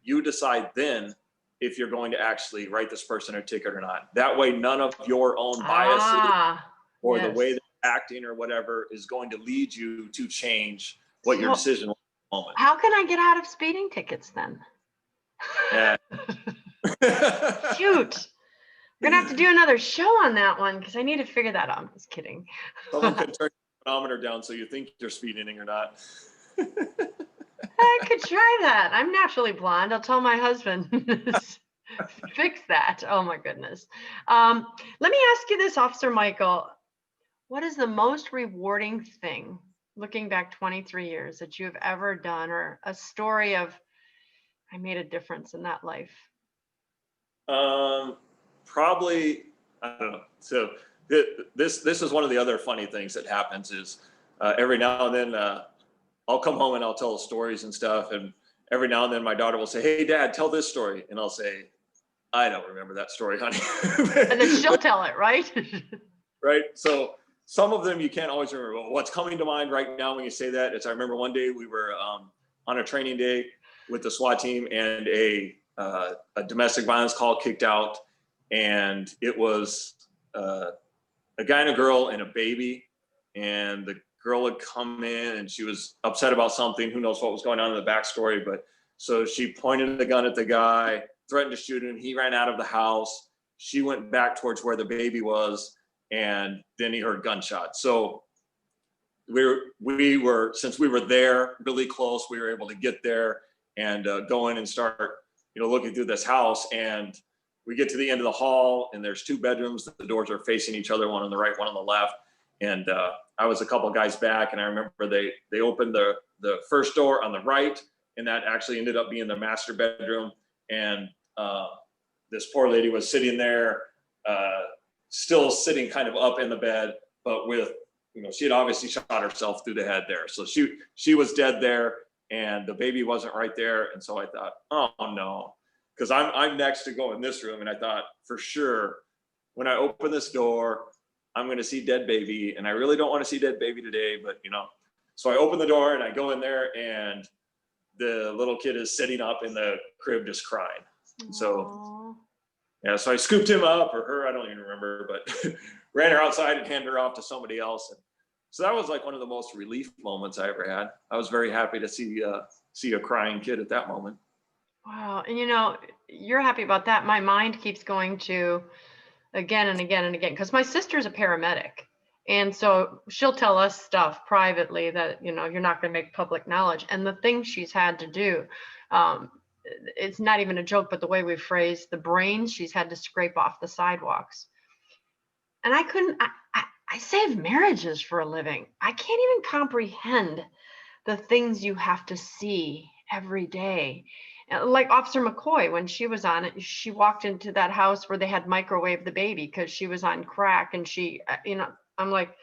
you decide then if you're going to actually write this person a ticket or not. That way, none of your own biases or the way Yes. they're acting or whatever is going to lead you to change what your So decision was at the moment. how can I get out of speeding tickets then? Yeah. Shoot. We're gonna have to do another show on that one because I need to figure that out. I'm just kidding. Someone can turn your chronometer down so you think you're speeding or not. I could try that. I'm naturally blonde. I'll tell my husband. Fix that. Oh my goodness. Let me ask you this, Officer Michael. What is the most rewarding thing, looking back 23 years, that you have ever done, or a story of, I made a difference in that life? Probably, I don't know. So this is one of the other funny things that happens is every now and then I'll come home and I'll tell stories and stuff, and every now and then my daughter will say, "Hey, Dad, tell this story," and I'll say, "I don't remember that story, honey." And then she'll tell it, right? Right. So some of them you can't always remember. Well, what's coming to mind right now when you say that is I remember one day we were on a training day with the SWAT team, and a domestic violence call kicked out, and it was a guy and a girl and a baby, and the girl had come in and she was upset about something. Who knows what was going on in the backstory, but so she pointed the gun at the guy, threatened to shoot him. He ran out of the house. She went back towards where the baby was, and then he heard gunshots. So we were since we were there really close, we were able to get there and go in and start looking through this house. And we get to the end of the hall, and there's two bedrooms. The doors are facing each other, one on the right, one on the left. And I was a couple guys back, and I remember they opened the first door on the right, and that actually ended up being the master bedroom. And this poor lady was sitting there, still sitting kind of up in the bed, but with, she had obviously shot herself through the head there. So she was dead there, and the baby wasn't right there. And so I thought, oh no, because I'm next to go in this room, and I thought for sure when I open this door, I'm going to see dead baby, and I really don't want to see dead baby today, but so I open the door and I go in there, and the little kid is sitting up in the crib just crying. So yeah, so I scooped him up, or her, I don't even remember, but ran her outside and handed her off to somebody else. And so that was like one of the most relief moments I ever had. I was very happy to see a crying kid at that moment. Wow. And you're happy about that. My mind keeps going to again and again and again, because my sister's a paramedic. And so she'll tell us stuff privately that, you're not going to make public knowledge. And the things she's had to do, it's not even a joke, but the way we phrase the brains she's had to scrape off the sidewalks. And I save marriages for a living. I can't even comprehend the things you have to see every day. Like Officer McCoy, when she was on it, she walked into that house where they had microwaved the baby because she was on crack, and she, I'm like,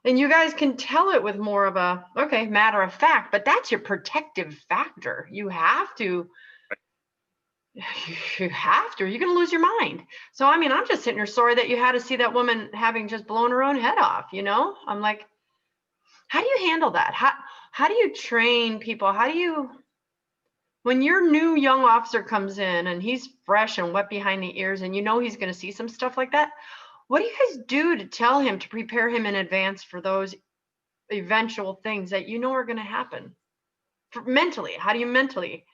and you guys can tell it with more of a, okay, matter of fact, but that's your protective factor. You have to, you're going to lose your mind. So, I mean, I'm just sitting here sorry that you had to see that woman having just blown her own head off, I'm like, how do you handle that? How do you train people? When your new young officer comes in and he's fresh and wet behind the ears and he's going to see some stuff like that, what do you guys do to tell him, to prepare him in advance for those eventual things that are going to happen? Mentally, how do you mentally,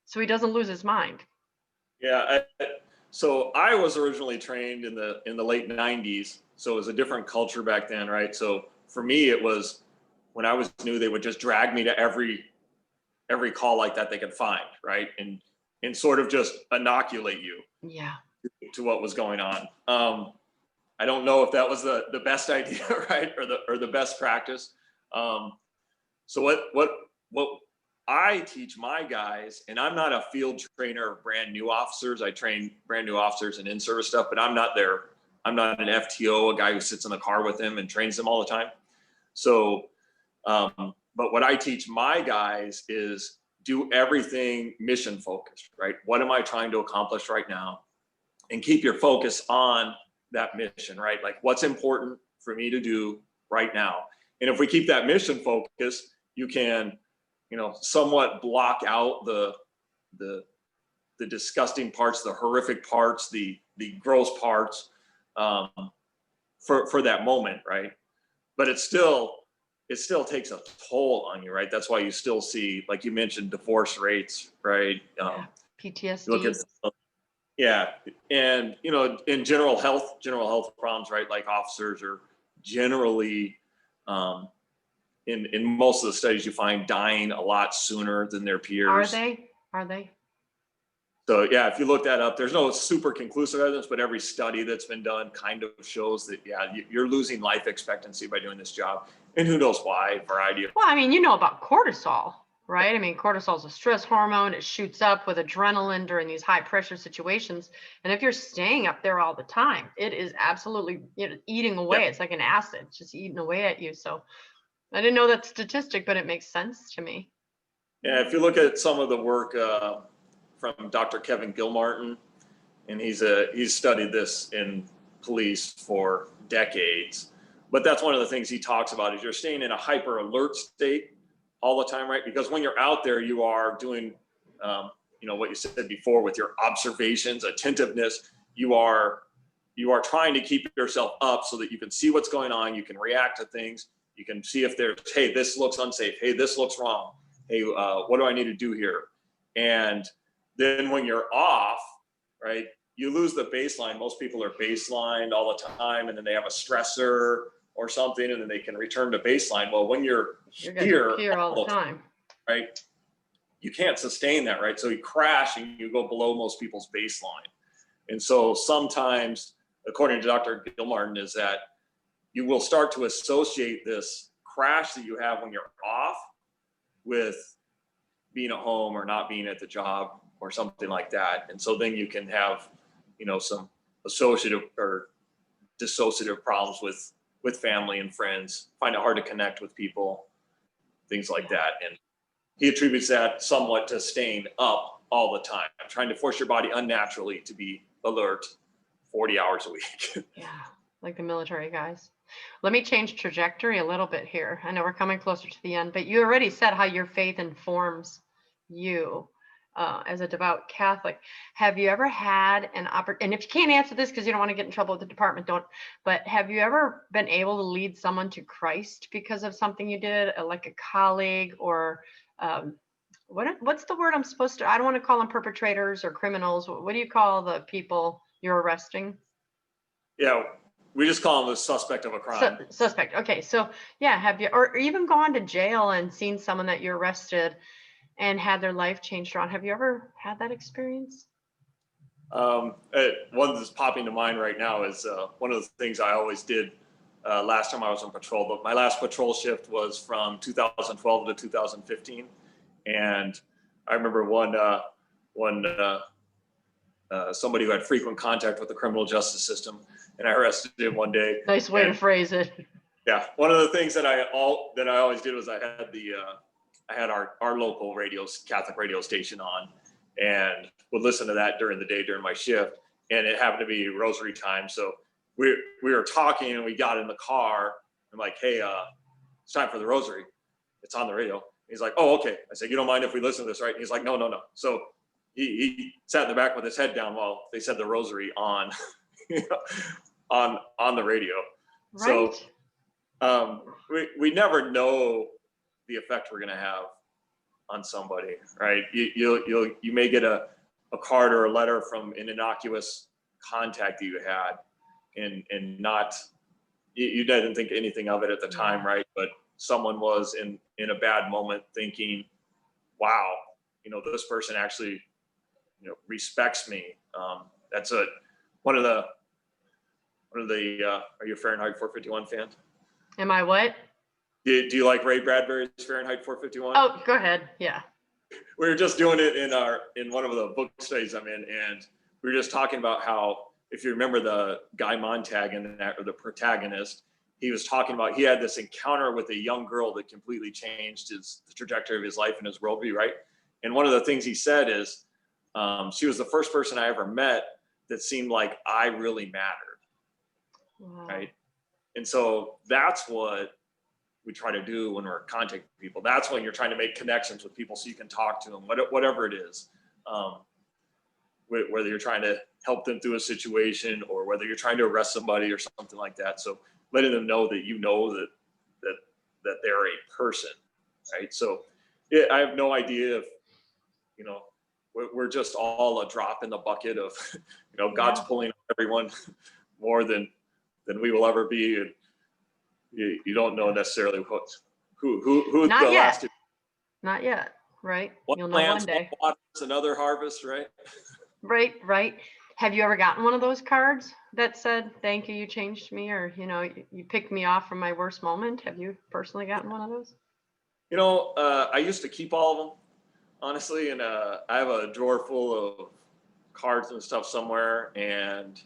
so he doesn't lose his mind? Yeah. So I was originally trained in the late 90s. So it was a different culture back then, right? So for me, it was when I was new, they would just drag me to every call like that they could find, right? And sort of just inoculate you Yeah. to what was going on. I don't know if that was the best idea, right? Or the best practice. So what I teach my guys, and I'm not a field trainer of brand new officers. I train brand new officers and in-service stuff, but I'm not an FTO, a guy who sits in the car with them and trains them all the time. So, but what I teach my guys is do everything mission focused, right? What am I trying to accomplish right now? And keep your focus on that mission, right? Like what's important for me to do right now. And if we keep that mission focus, you can, somewhat block out the disgusting parts, the horrific parts, the gross parts, for that moment, right? But it still takes a toll on you, right? That's why you still see, like you mentioned, divorce rates, right? PTSD. Look at, yeah, and in general health problems, right? Like officers are generally, in most of the studies, you find dying a lot sooner than their peers. Are they? So yeah, if you look that up, there's no super conclusive evidence, but every study that's been done kind of shows that, yeah, you're losing life expectancy by doing this job. And who knows why, variety of. Well, I mean, about cortisol, right? I mean, cortisol is a stress hormone. It shoots up with adrenaline during these high pressure situations. And if you're staying up there all the time, it is absolutely eating away. Yeah. It's like an acid just eating away at you. So I didn't know that statistic, but it makes sense to me. Yeah, if you look at some of the work from Dr. Kevin Gilmartin, and he's studied this in police for decades. But that's one of the things he talks about is you're staying in a hyper alert state all the time, right? Because when you're out there, you are doing, what you said before with your observations, attentiveness. You are trying to keep yourself up so that you can see what's going on. You can react to things. You can see if there's, hey, this looks unsafe. Hey, this looks wrong. Hey, what do I need to do here? And then when you're off, right, you lose the baseline. Most people are baselined all the time, and then they have a stressor or something, and then they can return to baseline. Well, when you're here all the time, right, you can't sustain that, right? So you crash and you go below most people's baseline. And so sometimes, according to Dr. Gilmartin, is that you will start to associate this crash that you have when you're off with being at home or not being at the job or something like that. And so then you can have, some associative or dissociative problems with family and friends, find it hard to connect with people, things like that. And he attributes that somewhat to staying up all the time, trying to force your body unnaturally to be alert 40 hours a week. Yeah, like the military guys. Let me change trajectory a little bit here. I know we're coming closer to the end, but you already said how your faith informs you as a devout Catholic. Have you ever had an opportunity, and if you can't answer this because you don't want to get in trouble with the department, don't, but have you ever been able to lead someone to Christ because of something you did, like a colleague or what's the word I'm supposed to, I don't want to call them perpetrators or criminals. What do you call the people you're arresting? Yeah, we just call them the suspect of a crime. Suspect. Okay. So yeah, have you, or even gone to jail and seen someone that you arrested and had their life changed around? Have you ever had that experience? One that's popping to mind right now is one of the things I always did last time I was on patrol. But my last patrol shift was from 2012 to 2015. And I remember one somebody who had frequent contact with the criminal justice system, and I arrested him one day. Nice way to phrase it. Yeah, one of the things that I always did was I had our local Catholic radio station on, and would listen to that during the day during my shift, and it happened to be rosary time. So we were talking, and we got in the car. I'm like, hey, it's time for the rosary. It's on the radio. He's like, oh, okay. I said, you don't mind if we listen to this, right? And he's like, no. So he sat in the back with his head down while they said the rosary on on the radio. Right. So we never know the effect we're going to have on somebody, right? You may get a card or a letter from an innocuous contact that you had, and not you didn't think anything of it at the time, right? But someone was in a bad moment thinking, wow, this person actually respects me. That's one of the are you a Fahrenheit 451 fan? Am I what? Do you like Ray Bradbury's Fahrenheit 451? Oh, go ahead. Yeah. We were just doing it in one of the book studies I'm in, and we were just talking about how, if you remember the Guy Montag or the protagonist, he was talking about he had this encounter with a young girl that completely changed the trajectory of his life and his worldview, right? And one of the things he said is, she was the first person I ever met that seemed like I really mattered, right? And so that's what we try to do when we're contacting people. That's when you're trying to make connections with people so you can talk to them, whatever it is. Whether you're trying to help them through a situation or whether you're trying to arrest somebody or something like that. So letting them know that that they're a person, right? So I have no idea if, we're just all a drop in the bucket of, God's pulling everyone more than we will ever be. And you don't know necessarily who Not the yet. last. Not yet, right? One You'll know plants, one day. one waters, another harvest, right? Right. Have you ever gotten one of those cards that said, thank you, you changed me, or, you picked me off from my worst moment? Have you personally gotten one of those? I used to keep all of them, honestly, and I have a drawer full of cards and stuff somewhere, and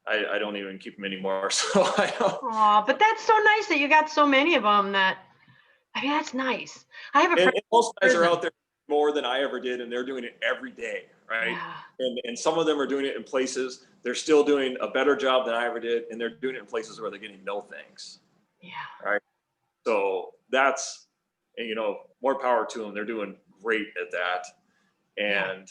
I don't even keep them anymore. So I don't. Aw, but that's so nice that you got so many of them that's nice. I have a friend. And most guys are out there more than I ever did, and they're doing it every day, right? Yeah. And some of them are doing it in places they're still doing a better job than I ever did, and they're doing it in places where they're getting no thanks. Yeah. Right. So that's, more power to them. They're doing great at that. And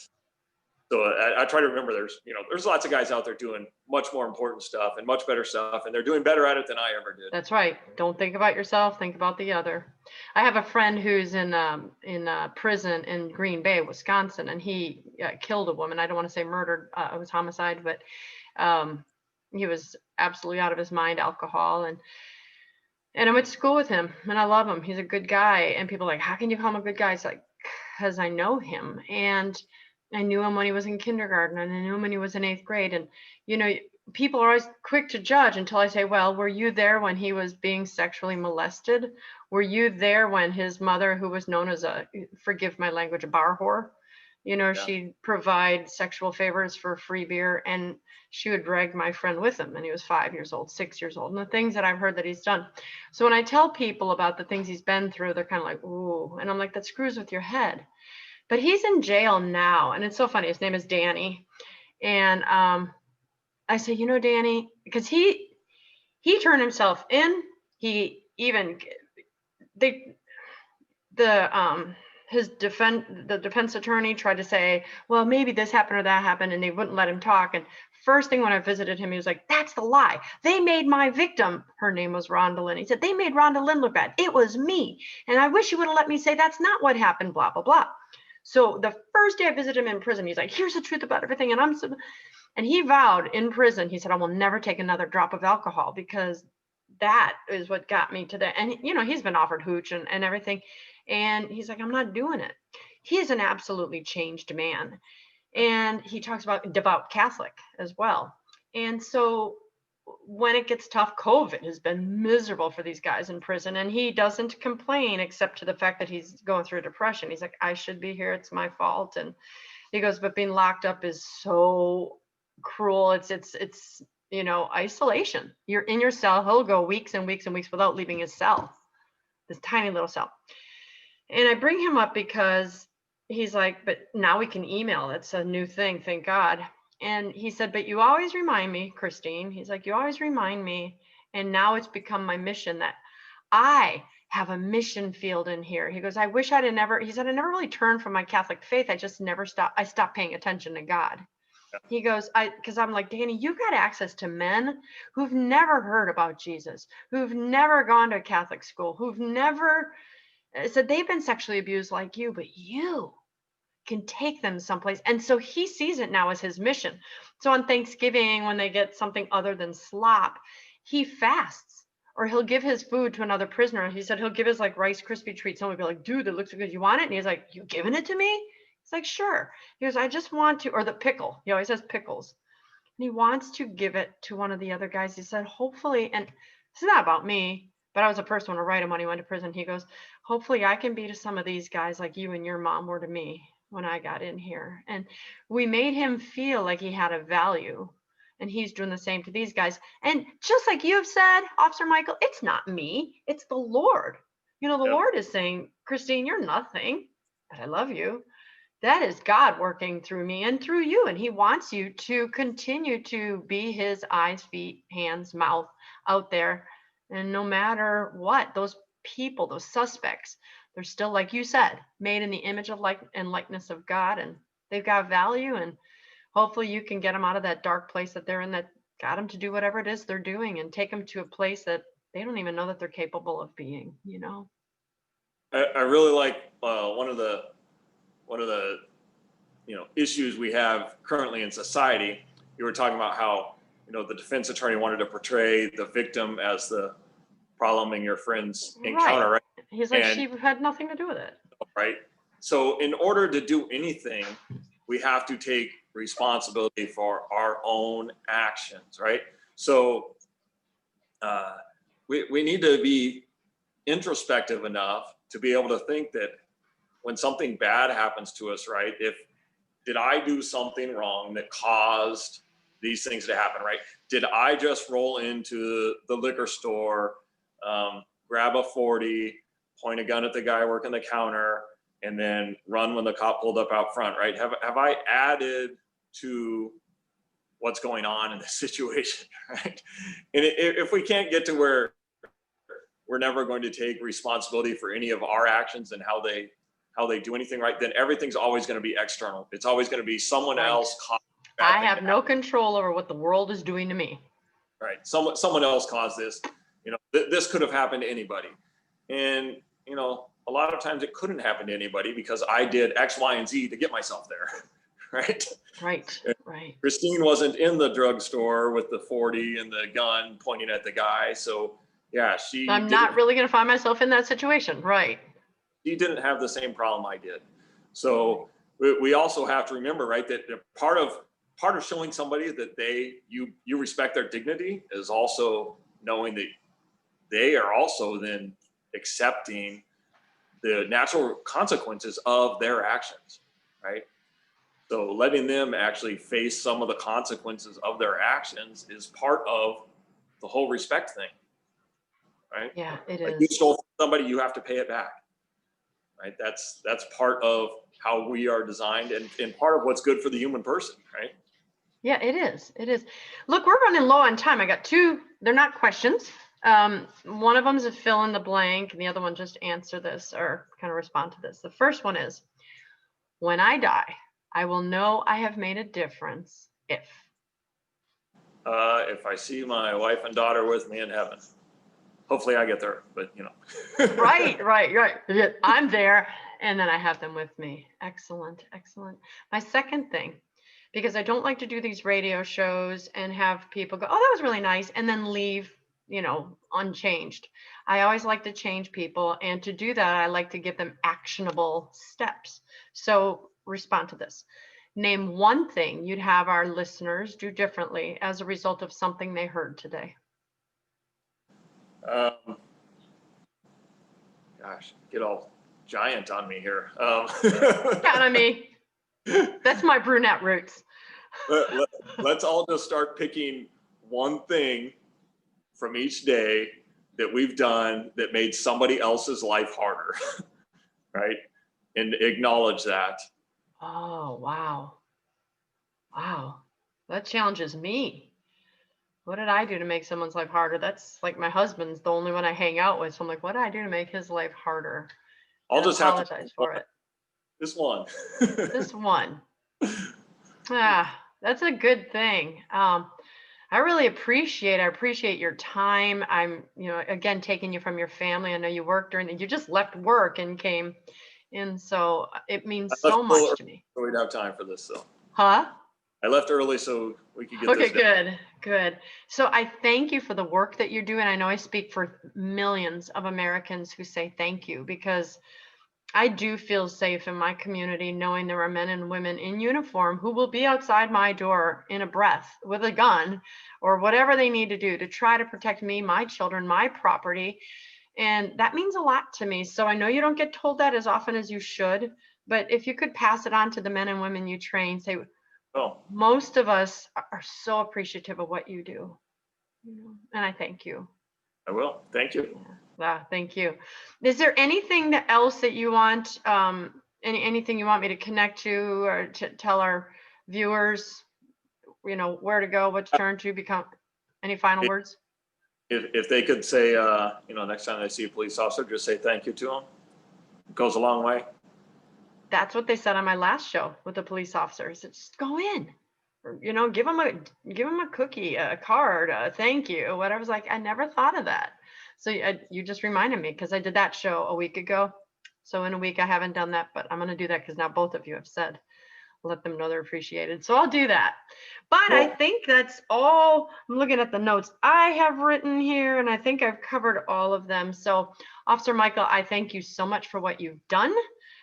so I try to remember there's lots of guys out there doing much more important stuff and much better stuff, and they're doing better at it than I ever did. That's right. Don't think about yourself. Think about the other. I have a friend who's in prison in Green Bay, Wisconsin, and he killed a woman. I don't want to say murdered. It was homicide, but he was absolutely out of his mind, alcohol. And I went to school with him, and I love him. He's a good guy. And people are like, how can you call him a good guy? It's like, because I know him. And I knew him when he was in kindergarten, and I knew him when he was in 8th grade. And, people are always quick to judge until I say, well, were you there when he was being sexually molested? Were you there when his mother, who was known as forgive my language, a bar whore, she'd provide sexual favors for free beer, and she would drag my friend with him, and he was 5 years old, 6 years old, and the things that I've heard that he's done. So when I tell people about the things he's been through, they're kind of like, ooh, and I'm like, that screws with your head. But he's in jail now, and it's so funny. His name is Danny, and I say, Danny, because he turned himself in. He even the defense attorney tried to say, well, maybe this happened or that happened, and they wouldn't let him talk. And first thing when I visited him, he was like, that's the lie. They made my victim, her name was Rhonda Lynn. He said, they made Rhonda Lynn look bad. It was me. And I wish you would have let me say that's not what happened, blah, blah, blah. So the first day I visited him in prison, he's like, here's the truth about everything. And he vowed in prison, he said, I will never take another drop of alcohol, because that is what got me to that. And, he's been offered hooch and everything. And he's like, I'm not doing it. He is an absolutely changed man. And he talks about devout Catholic as well. And so when it gets tough, COVID has been miserable for these guys in prison, and he doesn't complain except to the fact that he's going through depression. He's like, I should be here. It's my fault. And He goes, but being locked up is so cruel. It's isolation. You're in your cell. He'll go weeks and weeks and weeks without leaving his cell, this tiny little cell. And I bring him up because he's like, but now we can email. That's a new thing, thank God. And he said, but you always remind me, Christine, he's like, you always remind me. And now it's become my mission that I have a mission field in here. He goes, I wish he said, I never really turned from my Catholic faith. I just never I stopped paying attention to God. He goes, because I'm like, Danny, you've got access to men who've never heard about Jesus, who've never gone to a Catholic school, who've never said they've been sexually abused like you, but you can take them someplace. And so he sees it now as his mission. So on Thanksgiving, when they get something other than slop, he fasts, or he'll give his food to another prisoner. He said he'll give his like Rice Krispie treat. Someone would be like, dude, it looks so good. You want it? And he's like, you giving it to me? He's like, sure. He goes, I just want to, or the pickle. He always says pickles. And he wants to give it to one of the other guys. He said, hopefully, and this is not about me, but I was the first one to write him when he went to prison. He goes, hopefully I can be to some of these guys like you and your mom were to me when I got in here. And we made him feel like he had a value. And he's doing the same to these guys. And just like you've said, Officer Michael, it's not me, it's the Lord. The Yep. Lord is saying, Christine, you're nothing, but I love you. That is God working through me and through you. And he wants you to continue to be his eyes, feet, hands, mouth out there. And no matter what, those people, those suspects, they're still, like you said, made in the image of and likeness of God. And they've got value. And hopefully you can get them out of that dark place that they're in, that got them to do whatever it is they're doing, and take them to a place that they don't even know that they're capable of being, I really like one of the issues we have currently in society. You were talking about how the defense attorney wanted to portray the victim as the problem in your friend's encounter, right? He's like, she had nothing to do with it. Right. So in order to do anything, we have to take responsibility for our own actions, right? So we need to be introspective enough to be able to think that when something bad happens to us, right? Did I do something wrong that caused these things to happen, right? Did I just roll into the liquor store, grab a 40, point a gun at the guy working the counter, and then run when the cop pulled up out front, right? Have I added to what's going on in this situation, right? And if we can't get to where we're never going to take responsibility for any of our actions and how they do anything, right, then everything's always going to be external. It's always going to be someone else. I have no control over what the world is doing to me. Right. Someone else caused this. This could have happened to anybody. And, a lot of times it couldn't happen to anybody because I did X, Y, and Z to get myself there. Right. Right. Christine wasn't in the drugstore with the 40 and the gun pointing at the guy. So yeah, I'm not really going to find myself in that situation. Right. She didn't have the same problem I did. So we also have to remember, right, that part of showing somebody that you respect their dignity is also knowing that they are also then accepting the natural consequences of their actions, right? So letting them actually face some of the consequences of their actions is part of the whole respect thing, right? Yeah, it like is. You stole from somebody, you have to pay it back, right? That's part of how we are designed and part of what's good for the human person, right? Yeah, it is. It is. Look, we're running low on time. I got two. They're not questions. One of them is a fill in the blank, and the other one just answer this or kind of respond to this. The first one is, when I die, I will know I have made a difference if I see my wife and daughter with me in heaven. Hopefully I get there, but Right. I'm there, and then I have them with me. Excellent. My second thing, because I don't like to do these radio shows and have people go, oh, that was really nice, and then leave, unchanged. I always like to change people, and to do that, I like to give them actionable steps. So respond to this. Name one thing you'd have our listeners do differently as a result of something they heard today. Gosh, get all giant on me here. Count on me. That's my brunette roots. Let's all just start picking one thing from each day that we've done that made somebody else's life harder, right? And acknowledge that. Oh, wow. Wow. That challenges me. What did I do to make someone's life harder? That's like my husband's the only one I hang out with. So I'm like, what did I do to make his life harder? I'll And just have to apologize for it. this one. This one. That's a good thing. I appreciate your time. I'm, again, taking you from your family. I know you worked you just left work and came in. So it I means left so a little much early to me. so we'd have time for this. So Huh? I left early so we could get Okay, this done. good, good. So I thank you for the work that you're doing. I know I speak for millions of Americans who say thank you, because I do feel safe in my community knowing there are men and women in uniform who will be outside my door in a breath with a gun or whatever they need to do to try to protect me, my children, my property. And that means a lot to me. So I know you don't get told that as often as you should, but if you could pass it on to the men and women you train, say, Oh, most of us are so appreciative of what you do, and I thank you. I will. Thank you. Yeah, thank you. Is there anything else that you want, anything you want me to connect to or to tell our viewers, where to go, what to turn to, become, any final words? If they could say, next time they see a police officer, just say thank you to them. It goes a long way. That's what they said on my last show with the police officers. Just go in, or, give them a cookie, a card, a thank you, whatever. I was like, I never thought of that. So you just reminded me, because I did that show a week ago. So in a week I haven't done that, but I'm going to do that because now both of you have said, let them know they're appreciated. So I'll do that. But I think that's all. I'm looking at the notes I have written here, and I think I've covered all of them. So Officer Michael, I thank you so much for what you've done.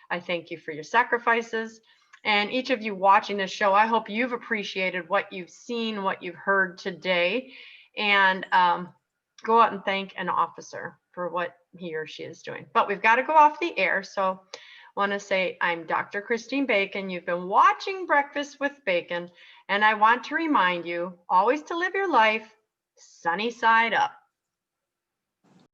I thank you for your sacrifices. And each of you watching this show, I hope you've appreciated what you've seen, what you've heard today, and go out and thank an officer for what he or she is doing. But we've got to go off the air. So I want to say I'm Dr. Christine Bacon. You've been watching Breakfast with Bacon, and I want to remind you always to live your life sunny side up.